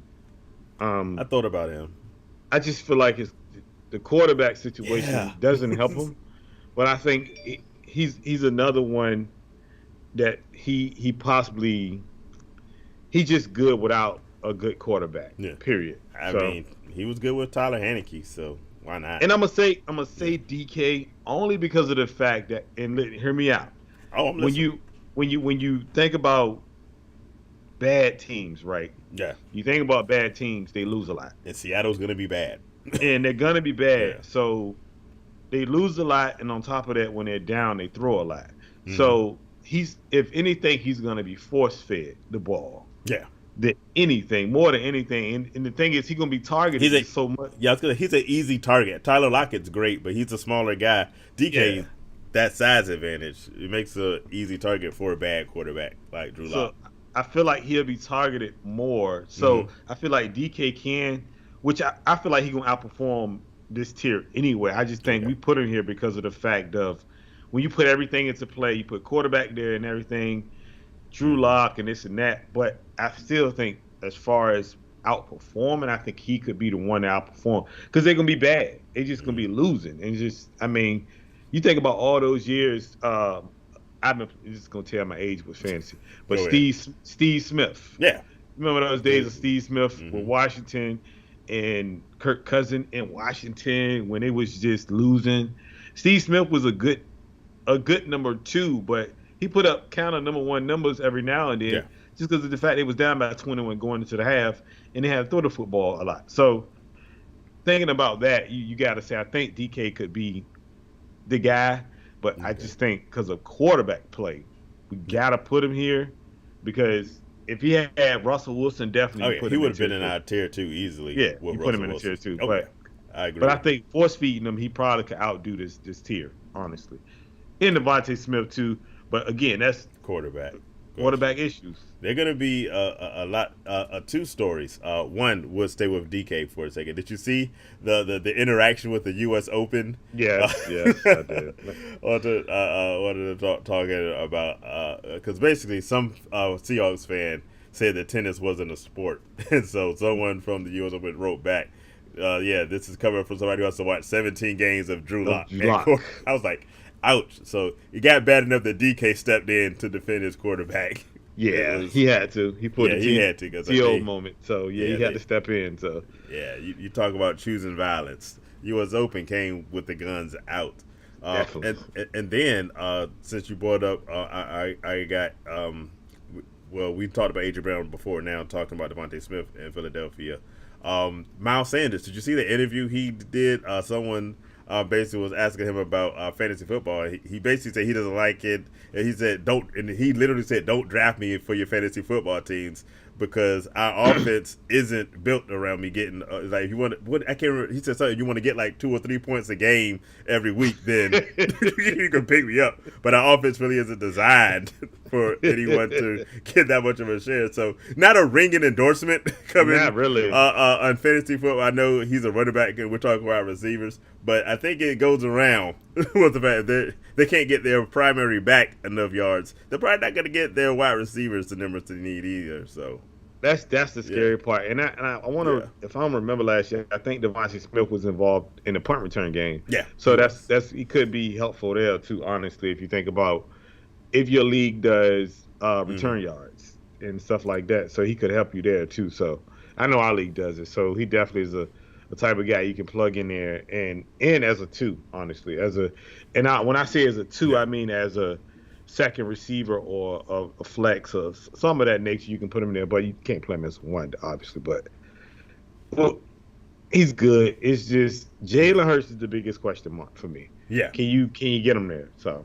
I thought about him. I just feel like the quarterback situation doesn't help him, but I think he's another one that he's just good without a good quarterback. Yeah. Period. I mean, he was good with Tyler Heinicke, so why not? And I'm gonna say DK only because of the fact that, and hear me out. Oh, I'm listening. When you think about bad teams, right? Yeah. You think about bad teams, they lose a lot. And Seattle's gonna be bad. And they're gonna be bad. Yeah. So they lose a lot, and on top of that, when they're down, they throw a lot. Mm-hmm. So if anything, he's gonna be force fed the ball. Yeah. More than anything. And the thing is, he's gonna be targeted so much. Yeah, he's an easy target. Tyler Lockett's great, but he's a smaller guy. DK, that size advantage, it makes an easy target for a bad quarterback like Drew Lock. I feel like he'll be targeted more. So I feel like DK can. Which I feel like he's going to outperform this tier anyway. I just think we put him here because of the fact of when you put everything into play, you put quarterback there and everything, Drew Lock and this and that. But I still think as far as outperforming, I think he could be the one to outperform because they're going to be bad. They're just going to be losing. And you think about all those years, I'm just going to tell my age with fantasy, but Steve Smith. Yeah. Remember those days of Steve Smith with Washington and Kirk Cousins in Washington when it was just losing. Steve Smith was a good number two, but he put up kind of number one numbers every now and then just because of the fact they was down by 21 going into the half and they had to throw the football a lot. So thinking about that, you got to say I think DK could be the guy, but I just think because of quarterback play, we got to put him here because if he had Russell Wilson, definitely he would have been in our tier 2 easily. Yeah, you put him in the tier 2. Okay. I agree. But I think force feeding him, he probably could outdo this tier, honestly. And Devontae Smith too, but again, that's quarterback issues. They're gonna be a lot. Two stories. One, we'll stay with DK for a second. Did you see the interaction with the U.S. Open? Yes, I did. Wanted to talk about because basically some Seahawks fan said that tennis wasn't a sport, and so someone from the U.S. Open wrote back, this is coming from somebody who has to watch 17 games of Drew Lock. I was like, ouch. So it got bad enough that DK stepped in to defend his quarterback. Yeah, he had to. He put he had to because the old moment. So he had to step in. So you talk about choosing violence. U.S. Open came with the guns out. And then since you brought up, I got we talked about A.J. Brown before. Now talking about Devontae Smith in Philadelphia. Miles Sanders. Did you see the interview he did? Someone basically was asking him about fantasy football. He basically said he doesn't like it, and he said he literally said, "Don't draft me for your fantasy football teams because our offense isn't built around me getting like if you want what I can't remember." He said something. You want to get like 2 or 3 points a game every week, then you can pick me up. But our offense really isn't designed for anyone to get that much of a share. So not a ringing endorsement coming. Not really. On fantasy football, I know he's a running back, and we're talking about receivers, but I think it goes around What's the fact they can't get their primary back enough yards. They're probably not going to get their wide receivers the numbers they need either. So that's the scary part. And I want to, if I don't remember last year, I think Devontae Smith was involved in the punt return game. Yeah. So he could be helpful there too. Honestly, if you think about if your league does return yards and stuff like that, so he could help you there too. So I know our league does it. So he definitely is a type of guy you can plug in there and as a 2, honestly, when I say as a 2, I mean as a second receiver or a flex or some of that nature. You can put him there, but you can't play him as 1, obviously. But he's good. It's just Jalen Hurts is the biggest question mark for me. Yeah, can you get him there? So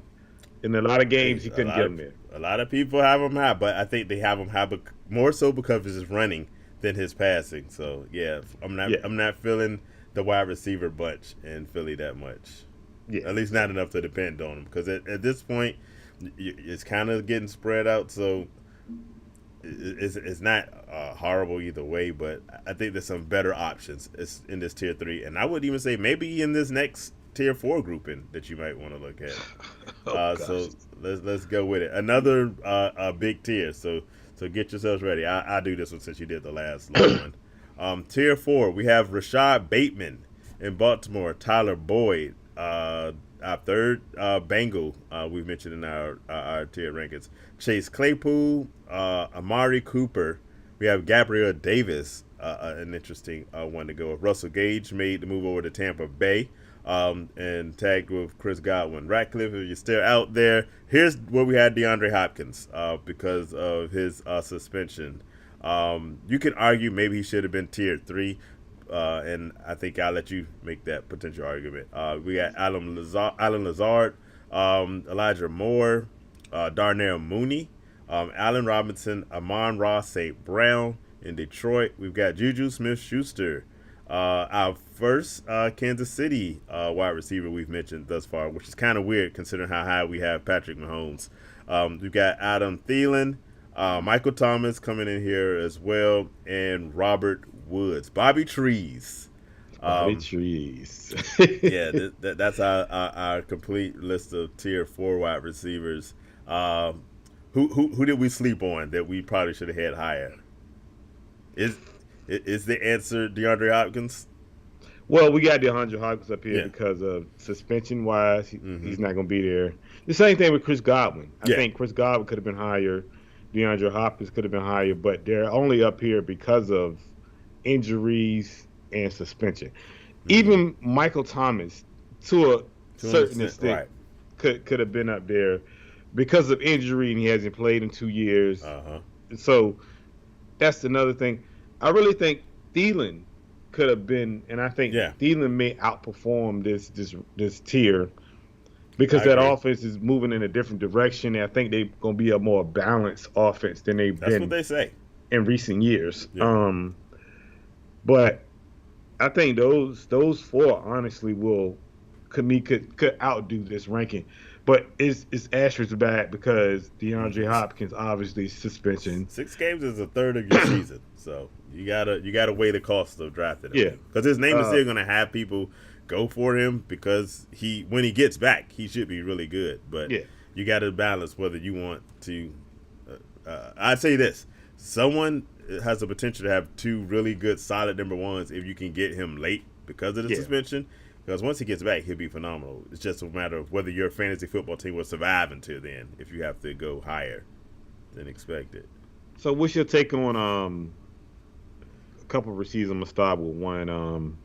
in a lot of games he couldn't get him there. A lot of people have him high, but I think they have him high more so because of his running than his passing. So yeah, I'm not feeling the wide receiver bunch in Philly that much. Yeah, at least not enough to depend on him, because at this point it's kind of getting spread out. So it's not horrible either way, but I think there's some better options in this tier 3, and I would even say maybe in this next tier 4 grouping that you might want to look at. So let's go with it. Another big tier. So get yourselves ready. I'll do this one since you did the last one. Tier 4, we have Rashad Bateman in Baltimore, Tyler Boyd, our third Bengal we've mentioned in our tier rankings, Chase Claypool, Amari Cooper. We have Gabriel Davis, an interesting one to go with. Russell Gage made the move over to Tampa Bay. And tagged with Chris Godwin. Ratcliffe, if you're still out there, here's where we had DeAndre Hopkins because of his suspension. You can argue maybe he should have been tier 3, and I think I'll let you make that potential argument. We got Alan Lazard, Elijah Moore, Darnell Mooney, Allen Robinson, Amon-Ra St. Brown in Detroit. We've got Juju Smith-Schuster, our first Kansas City wide receiver we've mentioned thus far, which is kind of weird considering how high we have Patrick Mahomes. We've got Adam Thielen, Michael Thomas coming in here as well, and Robert Woods. Bobby Trees. Yeah, that's our complete list of tier 4 wide receivers. Who did we sleep on that we probably should have had higher? Is the answer DeAndre Hopkins? Well, we got DeAndre Hopkins up here because of suspension-wise. He's not going to be there. The same thing with Chris Godwin. I think Chris Godwin could have been higher. DeAndre Hopkins could have been higher, but they're only up here because of injuries and suspension. Even Michael Thomas, to a certain extent, could have been up there because of injury, and he hasn't played in 2 years. So that's another thing. I really think Thielen could have been, and I think Thielen may outperform this tier because that offense is moving in a different direction. And I think they're going to be a more balanced offense than they've been. That's what they say in recent years. But I think those 4 honestly could outdo this ranking. But it's asterisk bad because DeAndre Hopkins obviously suspension. 6 games is a third of your season, so you gotta weigh the cost of drafting him. Because his name is still gonna have people go for him because when he gets back, he should be really good. But you got to balance whether you want to. I'd say this: someone has the potential to have 2 really good, solid number 1s if you can get him late because of the suspension. Because once he gets back, he'll be phenomenal. It's just a matter of whether your fantasy football team will survive until then if you have to go higher than expected. So what's your take on a couple of receivers? I'm going to start with one.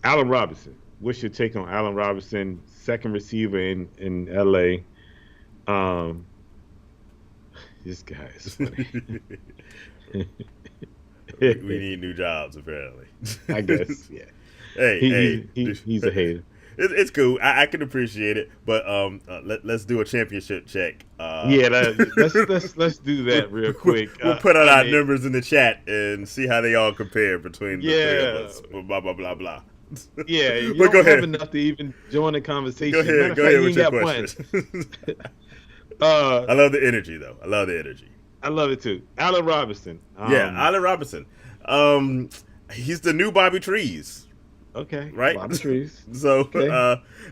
Allen Robinson. What's your take on Allen Robinson, second receiver in L.A.? This guy is funny. We need new jobs, apparently. I guess, yeah. He's a hater. It's cool. I can appreciate it, but let's do a championship check. Let's do that real quick. We'll put out our numbers in the chat and see how they all compare between the 3 of us. Blah blah blah blah. Yeah, you don't have enough to even join the conversation. Go ahead with your question. I love the energy, though. I love the energy. I love it too. Allen Robinson. Allen Robinson. He's the new Bobby Trees. Okay. right? Bottom trees. So Okay.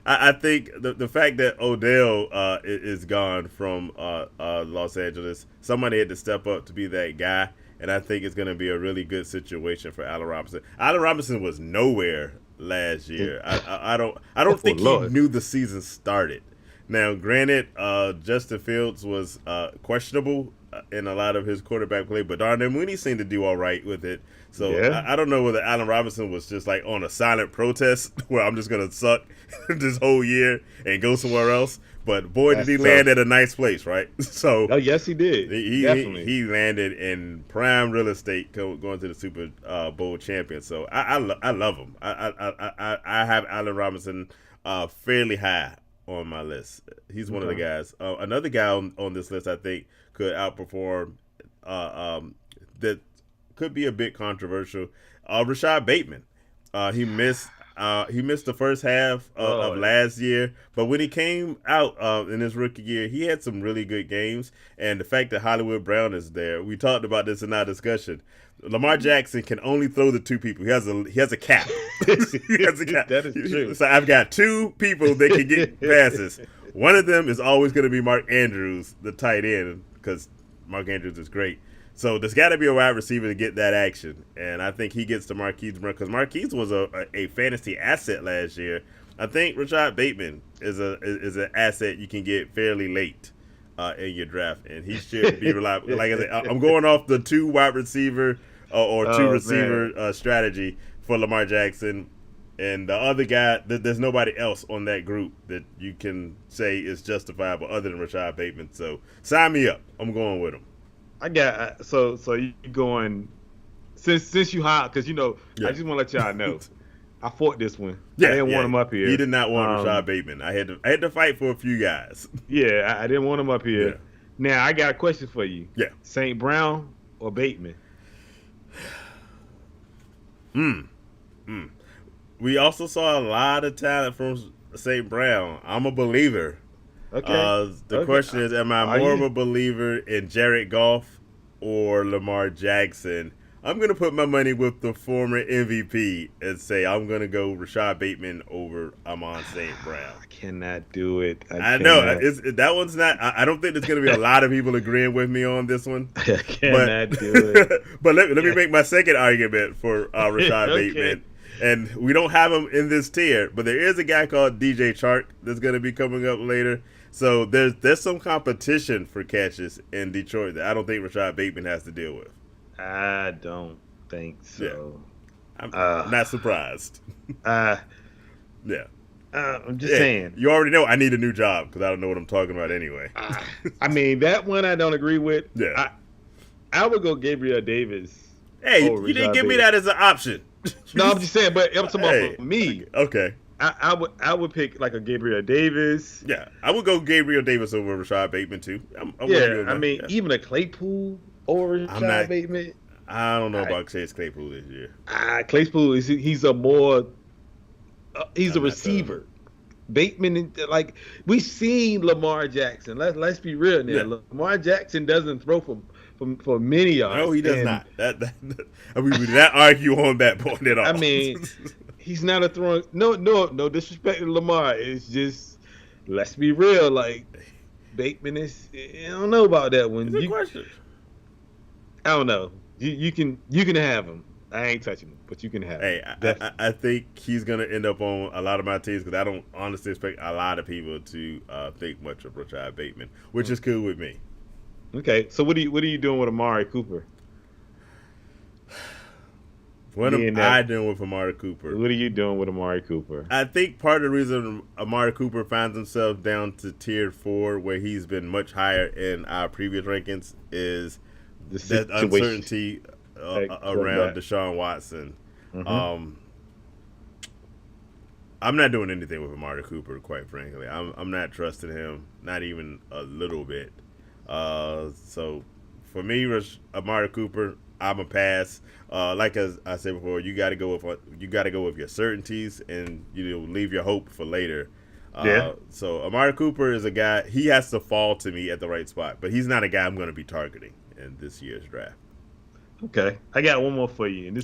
I think the fact that Odell is gone from Los Angeles, somebody had to step up to be that guy, and I think it's going to be a really good situation for Allen Robinson. Allen Robinson was nowhere last year. I don't Oh think he Lord. knew the season started. Now, granted, Justin Fields was questionable in a lot of his quarterback play, but darn him, Mooney seemed to do all right with it. So Yeah. I don't know whether Allen Robinson was just like on a silent protest where I'm just gonna suck this whole year and go somewhere else. But boy, did That's he tough. land at a nice place, right? So Oh yes, he did. Definitely. he landed in prime real estate going to the Super Bowl champion. So I love him. I have Allen Robinson fairly high on my list. He's one of the guys. Another guy on this list I think could outperform that could be a bit controversial. Rashad Bateman. He missed the first half of last year, but when he came out in his rookie year, he had some really good games. And the fact that Hollywood Brown is there, we talked about this in our discussion. Lamar Jackson can only throw the two people. He has a cap. He has a cap. That is true. So I've got two people that can get passes. One of them is always going to be Mark Andrews, the tight end, because Mark Andrews is great. So there's got to be a wide receiver to get that action, and I think he gets to Marquise Brown because Marquise was a fantasy asset last year. I think Rashad Bateman is an asset you can get fairly late in your draft, and he should be reliable. Like I said, I'm going off the two wide receiver or two receiver strategy for Lamar Jackson, and the other guy. There's nobody else on that group that you can say is justifiable other than Rashad Bateman. So sign me up. I'm going with him. I got so you going since you hot because I just want to let y'all know I fought this one. I didn't want him up here. He did not want Rashad Bateman. I had to fight for a few guys. Yeah, I didn't want him up here. Yeah. Now I got a question for you. Yeah. St. Brown or Bateman? We also saw a lot of talent from St. Brown. I'm a believer. Okay. The question is, am I more of a believer in Jared Goff or Lamar Jackson? I'm going to put my money with the former MVP and say I'm going to go Rashad Bateman over Amon St. Brown. I cannot do it. I know. That one's not. I don't think there's going to be a lot of people agreeing with me on this one. I cannot do it. But let me make my second argument for Rashad Bateman. And we don't have him in this tier, but there is a guy called DJ Chark that's going to be coming up later. So there's some competition for catches in Detroit that I don't think Rashad Bateman has to deal with. I don't think so. Yeah. I'm not surprised. Yeah. I'm just saying. You already know I need a new job because I don't know what I'm talking about anyway. I mean, that one I don't agree with. Yeah. I would go Gabriel Davis. Hey, you didn't give me that as an option. No, I'm just saying, but I'm talking about for me. Okay. I would pick like a Gabriel Davis. Yeah, I would go Gabriel Davis over Rashad Bateman too. I'm Even a Claypool over Rashad Bateman. I don't know about Chase Claypool this year. Claypool he's a receiver. Bateman, like we've seen Lamar Jackson. Let's be real now. Yeah. Lamar Jackson doesn't throw for many yards. No, he does not. I mean, we did not argue on that point at all. I mean, he's not a throwing. No disrespect to Lamar. It's just let's be real. Like Bateman is. I don't know about that one. It's a question. I don't know. You can have him. I ain't touching him, but you can have him. I think he's gonna end up on a lot of my teams because I don't honestly expect a lot of people to think much of Rashad Bateman, which is cool with me. Okay, so what are you doing with Amari Cooper? What am I doing with Amari Cooper? What are you doing with Amari Cooper? I think part of the reason Amari Cooper finds himself down to tier 4, where he's been much higher in our previous rankings, is that uncertainty around Deshaun Watson. Mm-hmm. I'm not doing anything with Amari Cooper, quite frankly. I'm not trusting him, not even a little bit. So for me, Amari Cooper, I'm a pass. Like as I said before, you got to go with your certainties and leave your hope for later. So Amari Cooper is a guy. He has to fall to me at the right spot, but he's not a guy I'm going to be targeting in this year's draft. Okay, I got one more for you, and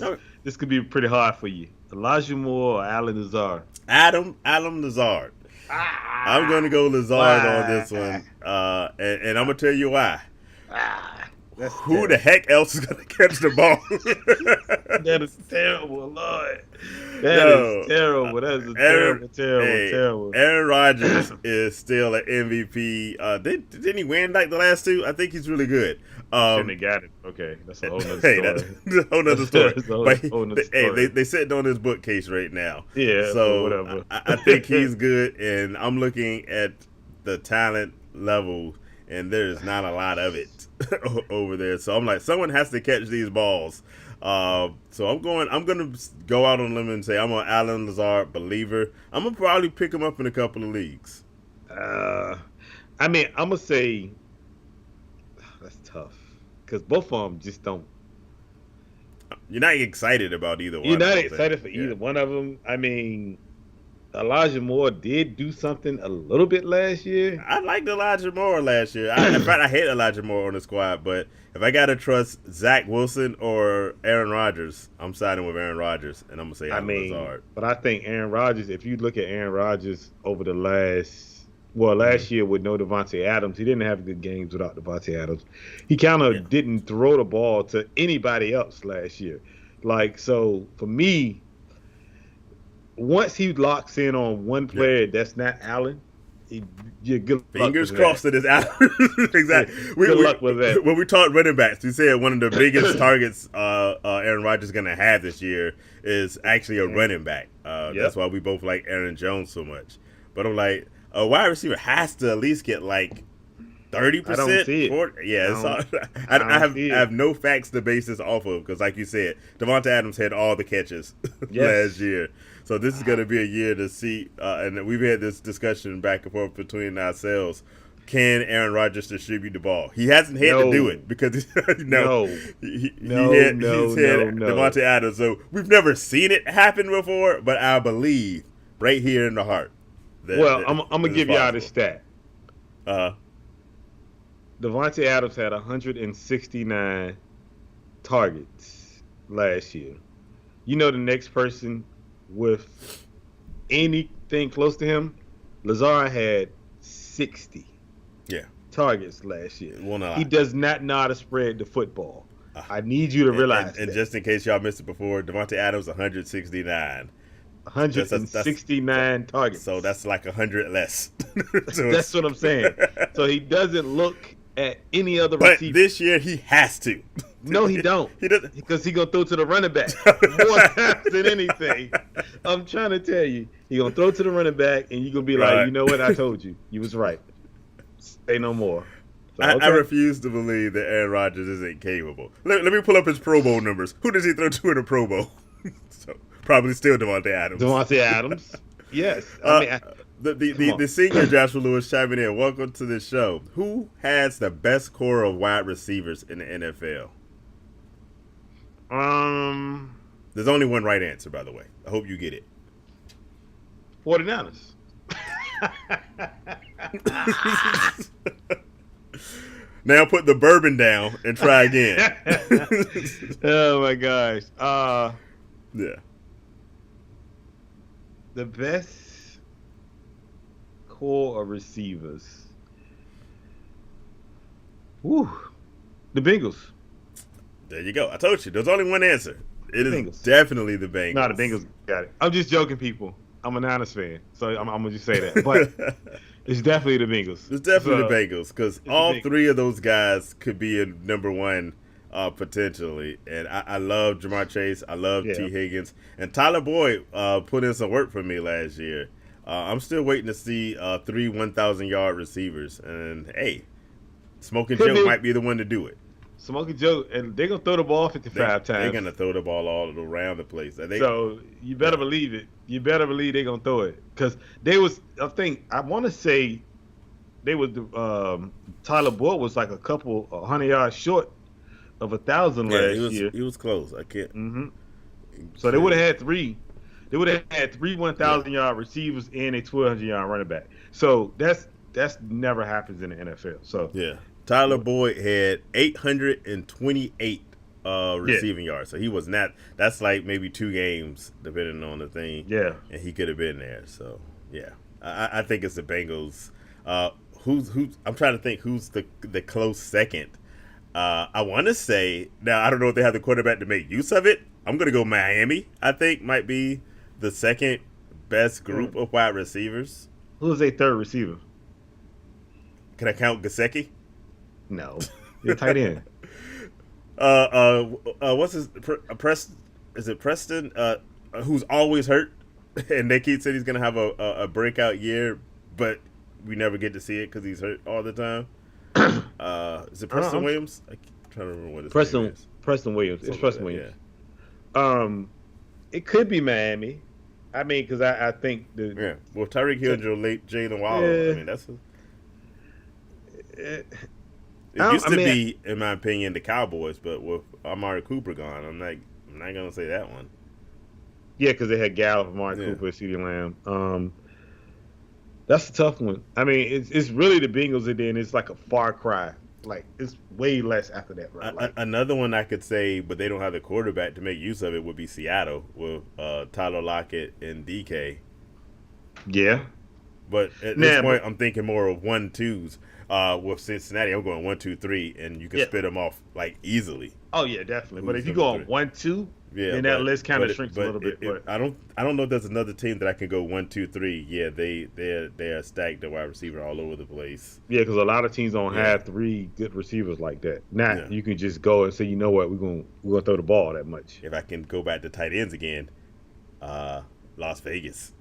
this could be pretty hard for you. Elijah Moore or Allen Lazard? Adam Lazard. I'm going to go Lazard on this one, and I'm going to tell you why. Who the heck else is going to catch the ball? That is terrible, Lord. That is terrible. That is terrible. Aaron Rodgers is still an MVP. Didn't he win like the last two? I think he's really good. And they got it. Okay, that's a whole nother story. That's a whole nother story. They sitting on his bookcase right now. Yeah, so whatever. I think he's good, and I'm looking at the talent level, and there's not a lot of it over there. So I'm like, someone has to catch these balls. So I'm gonna go out on a limb and say I'm an Allen Lazard believer. I'm gonna probably pick him up in a couple of leagues. I mean, I'm gonna say that's tough because both of them just don't. You're not excited about either one. You're not excited for either one of them. I mean, Elijah Moore did do something a little bit last year. I liked Elijah Moore last year. In fact, I hate Elijah Moore on the squad, but if I got to trust Zach Wilson or Aaron Rodgers, I'm siding with Aaron Rodgers, and I'm going to say Lazard. But I think Aaron Rodgers, if you look at Aaron Rodgers over the last year with no Devontae Adams, he didn't have good games without Devontae Adams. He kind of didn't throw the ball to anybody else last year. So for me, once he locks in on one player that's not Allen, you're good. Fingers crossed that it's Allen. Exactly. Good luck with that. When we talked running backs, we said one of the biggest targets Aaron Rodgers is going to have this year is actually a running back. That's why we both like Aaron Jones so much. But I'm like, a wide receiver has to at least get like 30%. I don't see it. 40, yeah, I have no facts to base this off of because, like you said, Devontae Adams had all the catches last year. So this is going to be a year to see, and we've had this discussion back and forth between ourselves. Can Aaron Rodgers distribute the ball? He hasn't had to do it because he's had Devontae Adams. So we've never seen it happen before, but I believe right here in the heart. I'm going to give y'all this stat. Devontae Adams had 169 targets last year. You know the next person with anything close to him, Lazard had 60 targets last year. He does not know how to spread the football. I need you to realize and just in case y'all missed it before, Devontae Adams 169. 169 targets. So that's like 100 less. That's what I'm saying. So he doesn't look at any other receiver. But this year he has to. No, he don't. He doesn't. Because he's going to throw to the running back more times than anything. I'm trying to tell you. He's going to throw to the running back, and you're going to be like, you know what? I told you. You was right. Say no more. So, I refuse to believe that Aaron Rodgers isn't capable. Let me pull up his Pro Bowl numbers. Who does he throw to in the Pro Bowl? So probably still Devontae Adams. Devontae Adams. Yes. The senior Joshua Lewis chiming in. Welcome to the show. Who has the best core of wide receivers in the NFL? There's only one right answer, by the way. I hope you get it. 49ers. Now put the bourbon down and try again. Oh my gosh. Yeah. The best core of receivers. Woo. The Bengals. There you go. I told you. There's only one answer. It is Bengals. Definitely the Bengals. No, the Bengals got it. I'm just joking, people. I'm a Niners fan, so I'm going to just say that. But it's definitely the Bengals. It's definitely the Bengals because all three of those guys could be a number one potentially. And I love Jamar Chase. I love T. Higgins. And Tyler Boyd put in some work for me last year. I'm still waiting to see 3 1,000-yard receivers. And, hey, Smoking Joe might be the one to do it. Smoking Joe, and they're going to throw the ball 55 times. They're going to throw the ball all around the place. So you better believe it. You better believe they're going to throw it. Because I want to say Tyler Boyd was like a couple 100 yards short of 1,000 last year. He was close. I can't. Mm-hmm. So they would have had three. They would have had 3 1,000-yard receivers and a 1,200-yard running back. So that's never happens in the NFL. So yeah. Tyler Boyd had 828 receiving yards. So he was not. That's like maybe 2 games depending on the thing. Yeah. And he could have been there. So yeah, I think it's the Bengals. Who's I'm trying to think who's the close second. I want to say now I don't know if they have the quarterback to make use of it. I'm gonna go Miami. I think might be the second best group of wide receivers. Who's their third receiver? Can I count Gesicki? No, you're tight end. What's his Preston? Is it Preston? Who's always hurt, and they keep saying he's gonna have a breakout year, but we never get to see it because he's hurt all the time. Is it Preston Williams? I'm trying to remember what his name is. Preston Williams. It's Preston Williams. Yeah. It could be Miami. I mean, because I think Well, Tyreek Hill and Jalen Waller. I mean, that's. It used to be, in my opinion, the Cowboys, but with Amari Cooper gone, I'm not gonna say that one. Yeah, because they had Gallup, Amari Cooper, CeeDee Lamb. That's a tough one. I mean, it's really the Bengals, and then it's like a far cry. Like, it's way less after that, right? Like, another one I could say, but they don't have the quarterback to make use of it, would be Seattle with Tyler Lockett and DK. Yeah. But at this point, I'm thinking more of 1-2s. With Cincinnati, I'm going 1, 2, 3, and you can spit them off like easily. Oh yeah, definitely. But if you go on 1, 2, then that list kind of shrinks a little bit. I don't know if there's another team that I can go 1, 2, 3. Yeah, they are stacked at wide receiver all over the place. Yeah, because a lot of teams don't have 3 good receivers like that. Now you can just go and say, you know what, we're gonna throw the ball that much. If I can go back to tight ends again, Las Vegas,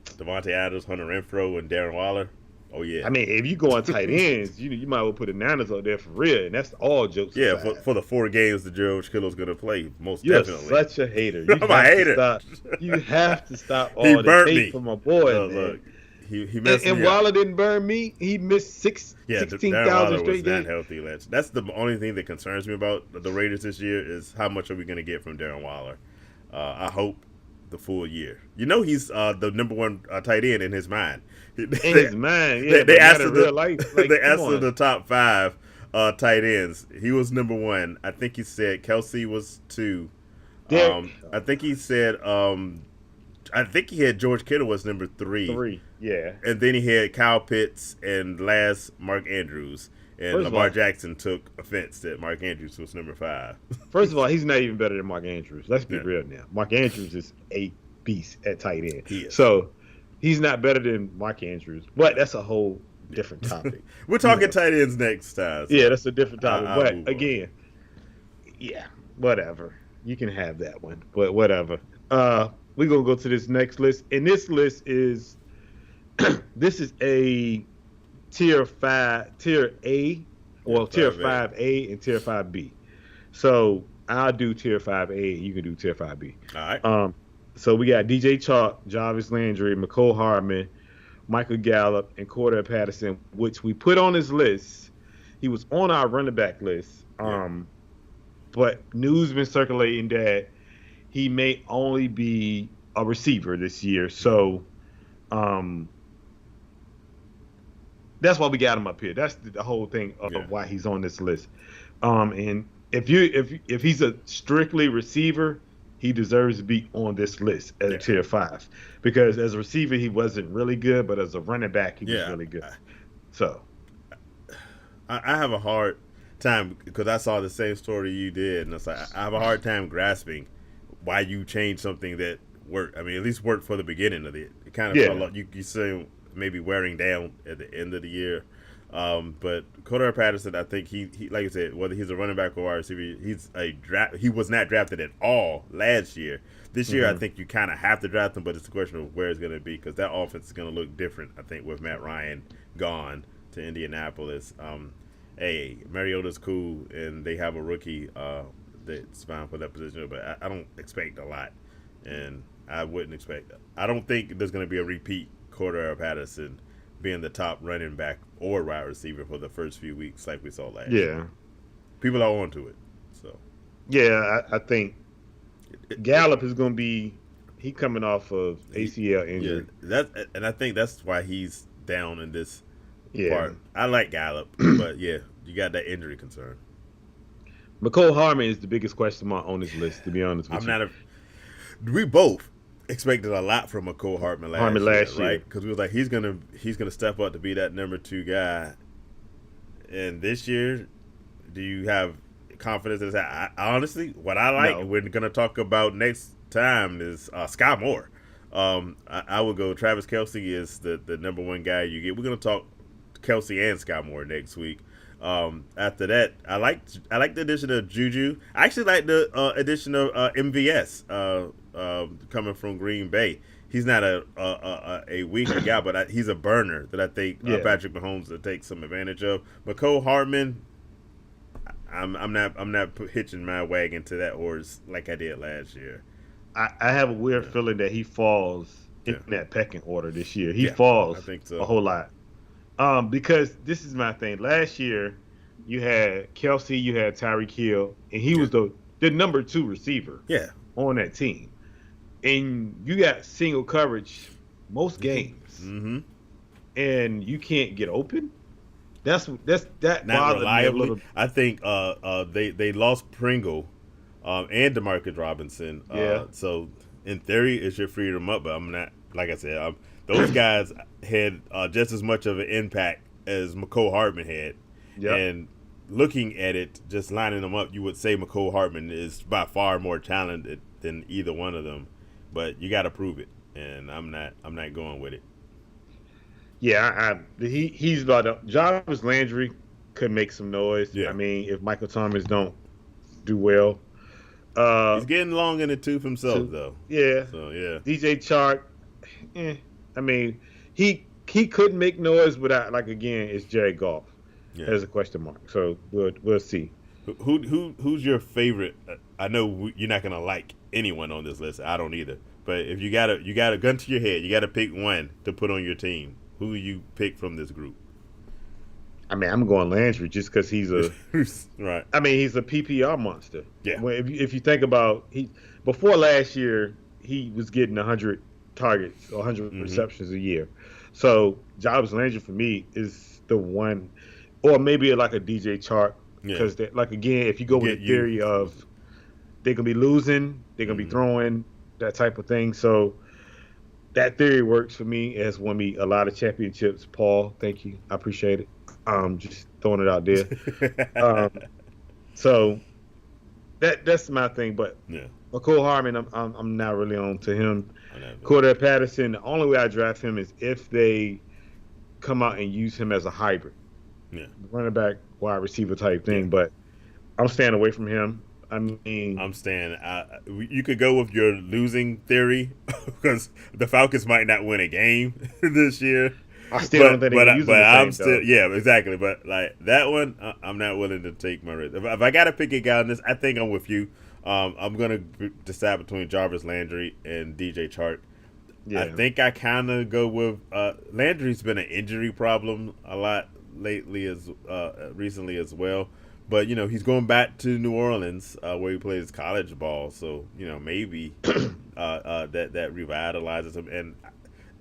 Devontae Adams, Hunter Renfro, and Darren Waller. Oh yeah. I mean, if you go on tight ends, you might well put the Niners up there for real, and that's all jokes. Yeah, for the 4 games that George Kittle's gonna play, most definitely. You're such a hater. I'm a hater. You have to stop all the hate from my boy. Look, he messed me up. And Waller didn't burn me. He missed 16,000 straight games. Not healthy. That's the only thing that concerns me about the Raiders this year is how much are we gonna get from Darren Waller. I hope the full year. You know he's the number 1 tight end in his mind. His mind, yeah. They asked him the top 5 tight ends. He was number 1. I think he said Kelsey was 2. I think he said I think he had George Kittle was number 3. Yeah. And then he had Kyle Pitts and last Mark Andrews. And Lamar Jackson took offense that Mark Andrews was number 5. First of all, he's not even better than Mark Andrews. Let's be real now. Mark Andrews is a beast at tight end. So he's not better than Mark Andrews. But that's a whole different topic. We're talking tight ends next time. So yeah, that's a different topic. But again, whatever. You can have that one. But whatever. We're going to go to this next list. And this list is this is a tier A, well, tier 5A and tier 5B. So I'll do tier 5A, you can do tier 5B. All right. So we got DJ Chark, Jarvis Landry, Nicole Harmon, Michael Gallup, and Conor Patterson, which we put on this list. He was on our running back list. But news been circulating that he may only be a receiver this year. So that's why we got him up here. That's the whole thing of why he's on this list. And if he's a strictly receiver, he deserves to be on this list at a tier 5. Because as a receiver, he wasn't really good, but as a running back, he was really good. So I have a hard time because I saw the same story you did, and it's like I have a hard time grasping why you changed something that worked. I mean, at least worked for the beginning of it. It kind of felt like you say maybe wearing down at the end of the year. But Conor Patterson, I think he like I said, whether he's a running back or wide receiver, he was not drafted at all last year. This year, I think you kind of have to draft him, but it's a question of where it's going to be because that offense is going to look different, I think, with Matt Ryan gone to Indianapolis. Hey, Mariota's cool, and they have a rookie that's fine for that position, but I don't expect a lot, and I wouldn't expect – I don't think there's going to be a repeat Conor Patterson being the top running back or wide receiver for the first few weeks like we saw last year. People are onto it. So I think Gallup is going to be he coming off of ACL injury. And I think that's why he's down in this part. I like Gallup, but you got that injury concern. Nicole Harmon is the biggest question mark on this list, to be honest with I'm you. not a. We both expected a lot from Nicole Hartman last year, right? Because we was like, he's gonna step up to be that number 2 guy. And this year, do you have confidence in that? Honestly, what I like, we're gonna talk about next time is Sky Moore. I would go. Travis Kelce is the number 1 guy you get. We're gonna talk Kelce and Sky Moore next week. After that, I like the addition of Juju. I actually like the addition of MVS coming from Green Bay. He's not a weaker guy, but he's a burner that I think Patrick Mahomes will take some advantage of. Nicole Hartman, I'm not hitching my wagon to that horse like I did last year. I have a weird feeling that he falls in that pecking order this year. He falls I think so. A whole lot. Because this is my thing. Last year, you had Kelce, you had Tyreek Hill, and he was the number 2 receiver on that team. And you got single coverage most games, and you can't get open. That not reliably. I think they lost Pringle and Demarcus Robinson. So in theory, it should free them up. But I'm not. Like I said, those guys had just as much of an impact as Nicole Hartman had. Yep. And looking at it, just lining them up, you would say Nicole Hartman is by far more talented than either one of them. But you got to prove it, and I'm not going with it. Yeah, he's about to. Jarvis Landry could make some noise. Yeah. I mean, if Michael Thomas don't do well. He's getting long in the tooth himself, though. Yeah. So, yeah. DJ Chark, I mean, he couldn't make noise without, like, again, it's Jared Goff. Yeah. There's a question mark. So we'll see. Who's your favorite? I know you're not gonna like anyone on this list. I don't either. But if you got a gun to your head, you got to pick one to put on your team. Who you pick from this group? I mean, I'm going Landry just because he's a right. I mean, he's a PPR monster. Yeah. Well, if you think about before last year, he was getting 100 targets or 100 receptions a year. So Jarvis Landry for me is the one, or maybe like a DJ Chark, because like again, if you go with the theory of they're gonna be losing, they're gonna be throwing, that type of thing. So that theory works for me. It has won me a lot of championships. Paul, thank you, I appreciate it. Just throwing it out there. So that's my thing. But Nicole Harmon, I'm not really on to him. Conor Patterson, the only way I draft him is if they come out and use him as a hybrid, running back, wide receiver type thing. But I'm staying away from him. I mean, I'm staying. You could go with your losing theory because the Falcons might not win a game this year. I still don't think they can use him. But I'm still, exactly. But like that one, I'm not willing to take my risk. If I got to pick a guy on this, I think I'm with you. I'm gonna decide between Jarvis Landry and DJ Chark. Yeah. I think I kind of go with Landry's been an injury problem a lot lately recently as well. But he's going back to New Orleans where he plays college ball, so maybe that revitalizes him. And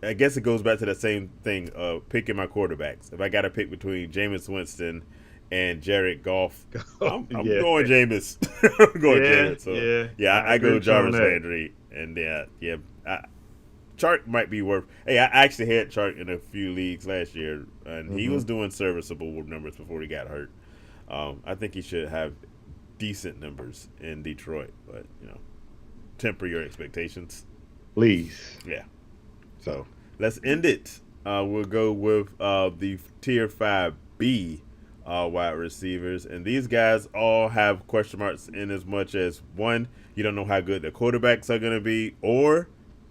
I guess it goes back to the same thing of picking my quarterbacks. If I got to pick between Jameis Winston and Jared Goff, I'm going Jameis. I'm going Jared. So I go Jarvis Landry, and Chark might be worth. Hey, I actually had Chark in a few leagues last year, and he was doing serviceable numbers before he got hurt. I think he should have decent numbers in Detroit, but temper your expectations, please. Yeah. So let's end it. We'll go with the Tier 5B wide receivers, and these guys all have question marks in as much as one, you don't know how good the quarterbacks are going to be, or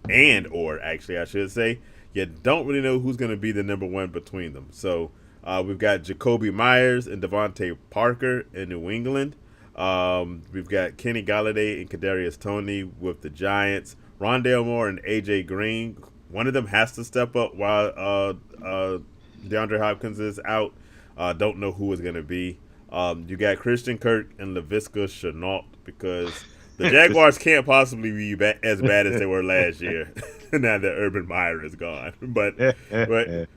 actually I should say, you don't really know who's going to be the number one between them. So we've got Jacoby Myers and Devontae Parker in New England. We've got Kenny Golladay and Kadarius Toney with the Giants. Rondale Moore and AJ Green. One of them has to step up while DeAndre Hopkins is out. Don't know who it's going to be. You got Christian Kirk and Laviska Shenault because the Jaguars can't possibly be as bad as they were last year. Now that Urban Meyer is gone. But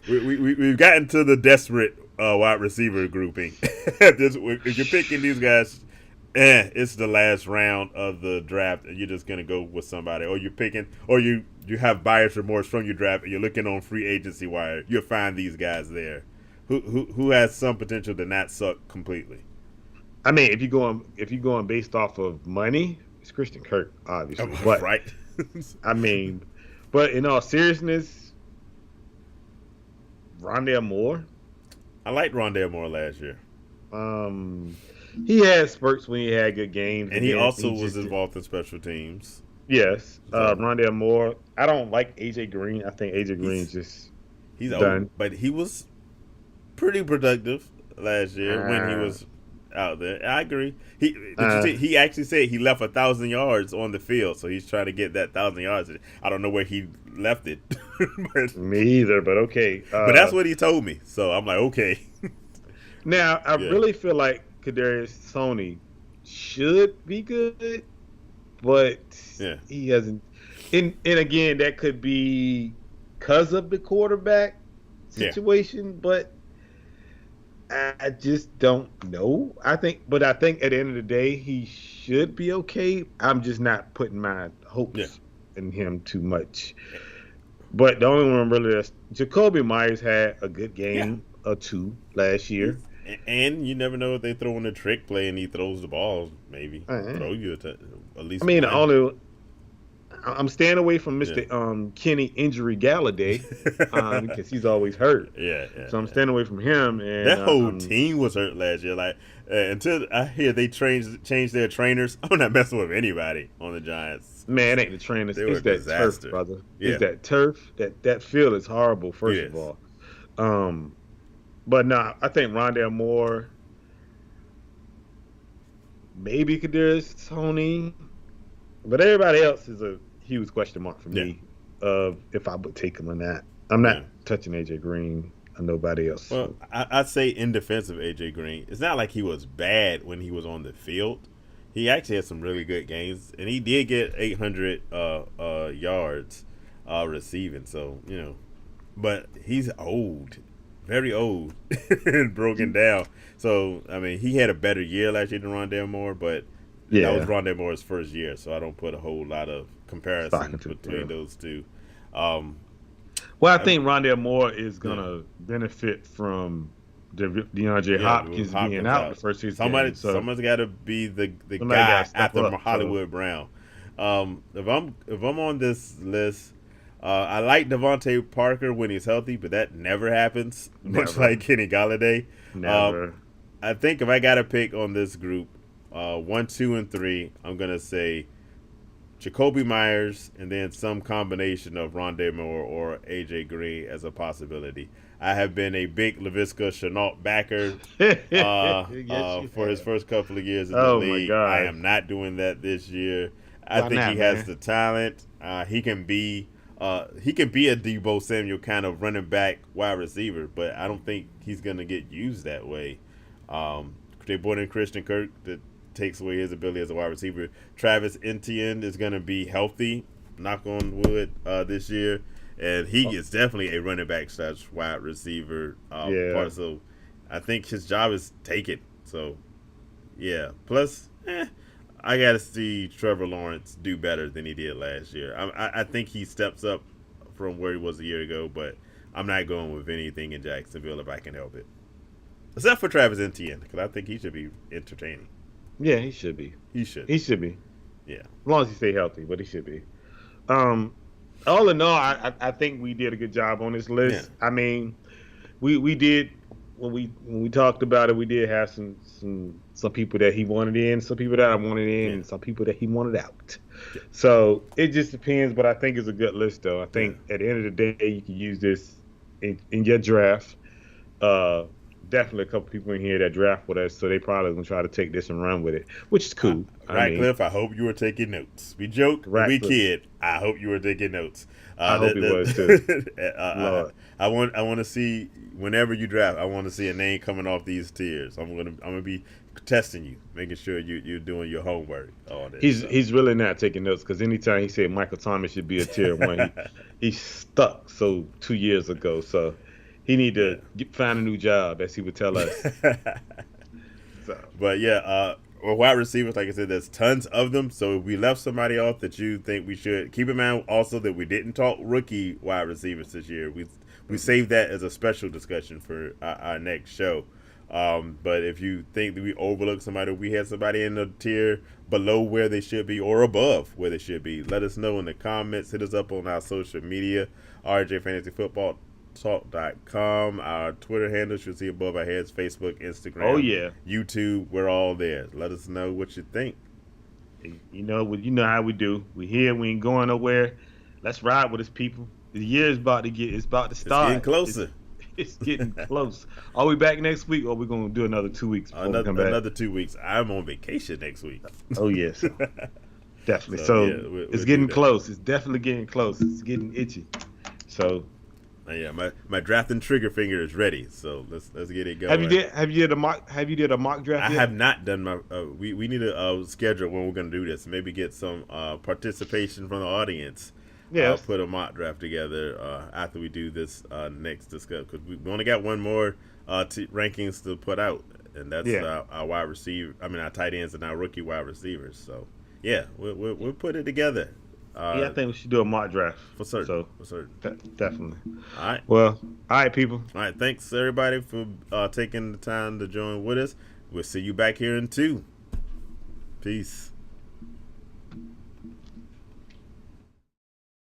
we've gotten to the desperate wide receiver grouping. If you're picking these guys, it's the last round of the draft, and you're just gonna go with somebody, or you're picking, or you have buyer's remorse from your draft, and you're looking on free agency wire. You'll find these guys there, who has some potential to not suck completely. I mean, if you're going based off of money, it's Christian Kirk, obviously. But Right. I mean, but in all seriousness, Rondale Moore. I liked Rondale Moore last year. He had spurts when he had good games, and he also was involved in special teams. Yes, Rondale Moore. I don't like AJ Green. I think AJ Green he's done. old, but he was pretty productive last year when he was out there. I agree. He actually said he left 1,000 yards on the field, so he's trying to get that 1,000 yards. I don't know where he left it. Me either, but okay. But that's what he told me, so I'm like, okay. Now I really feel like Kadarius Toney should be good, but he hasn't. And again, that could be because of the quarterback situation, but I just don't know. I think at the end of the day, he should be okay. I'm just not putting my hopes in him too much. But the only one really that's Jacoby Myers had a good game or two last year. And you never know if they throw in a trick play and he throws the ball, maybe throw you at least. I mean, I'm staying away from Mr. Kenny Injury Galladay because he's always hurt. So I'm staying away from him. And that whole team was hurt last year. Like until I hear they changed their trainers, I'm not messing with anybody on the Giants. Man, it ain't the trainers. It's that turf, brother. It's that turf. That field is horrible. First of all. But no, I think Rondale Moore, maybe Kadarius Toney, but everybody else is a huge question mark for me of if I would take him or not. I'm not touching AJ Green or nobody else. Well, I'd say in defense of AJ Green, it's not like he was bad when he was on the field. He actually had some really good games, and he did get 800 yards receiving. So but he's old. Very old and broken down. So, I mean, he had a better year last year than Rondale Moore, but that was Rondale Moore's first year, so I don't put a whole lot of comparison between those two. Well, I think Rondale Moore is going to benefit from Deandre Hopkins being out the first season. Someone's got to be the guy after Hollywood Brown. If I'm on this list, I like Devontae Parker when he's healthy, but that never happens, much like Kenny Galladay. Never. I think if I got to pick on this group, 1, 2, and 3, I'm going to say Jacoby Myers and then some combination of Rondale Moore or A.J. Green as a possibility. I have been a big Laviska Shenault backer for his first couple of years in the league. My God. I am not doing that this year. I think he has the talent. He can be a Deebo Samuel kind of running back wide receiver, but I don't think he's going to get used that way. They brought in Christian Kirk that takes away his ability as a wide receiver. Travis Etienne is going to be healthy, knock on wood, this year, and he is definitely a running back / wide receiver part. So I think his job is taken. So, yeah. Plus, I got to see Trevor Lawrence do better than he did last year. I think he steps up from where he was a year ago, but I'm not going with anything in Jacksonville if I can help it. Except for Travis Etienne, because I think he should be entertaining. Yeah, he should be. He should be. Yeah. As long as he stay healthy, but he should be. All in all, I think we did a good job on this list. Yeah. I mean, we did when we talked about it. We did have some people that he wanted in, some people that I wanted in, and some people that he wanted out. Yeah. So it just depends, but I think it's a good list, though. I think at the end of the day, you can use this in your draft. Definitely a couple people in here that draft with us, so they probably going to try to take this and run with it, which is cool. Cliff, I hope you were taking notes. We joke, we kid. I hope you were taking notes. I hope he was too. I want to see, whenever you draft, I want to see a name coming off these tiers. I'm gonna be testing you, making sure you're doing your homework on it. He's really not taking notes, because anytime he said Michael Thomas should be a tier 1, he's stuck 2 years ago. So he need to find a new job, as he would tell us. But Well, wide receivers, like I said, there's tons of them. So if we left somebody off that you think we should keep in mind, also that we didn't talk rookie wide receivers this year. We saved that as a special discussion for our next show. But if you think that we overlooked somebody, we had somebody in the tier below where they should be or above where they should be, let us know in the comments. Hit us up on our social media, rjfantasyfootballtalk.com. Our Twitter handles you'll see above our heads, Facebook, Instagram, YouTube. We're all there. Let us know what you think. You know how we do. We here. We ain't going nowhere. Let's ride with us, people. The year is about to start. It's getting closer. It's getting close. Are we back next week, or are we going to do another 2 weeks before we come back? Another 2 weeks. I'm on vacation next week. Oh, yes. Definitely. So it's getting close. It's definitely getting close. It's getting itchy. So. Yeah, my drafting trigger finger is ready. So let's get it going. Have you did a mock draft? I have not done my. We need to schedule when we're going to do this. Maybe get some participation from the audience. Yeah, I'll put a mock draft together after we do this next discuss, because we only got one more rankings to put out, and that's our wide receiver. I mean, our tight ends and our rookie wide receivers. So yeah, we'll put it together. I think we should do a mock draft for certain. So for certain, definitely. All right. Well, all right, people. All right. Thanks everybody for taking the time to join with us. We'll see you back here in 2. Peace.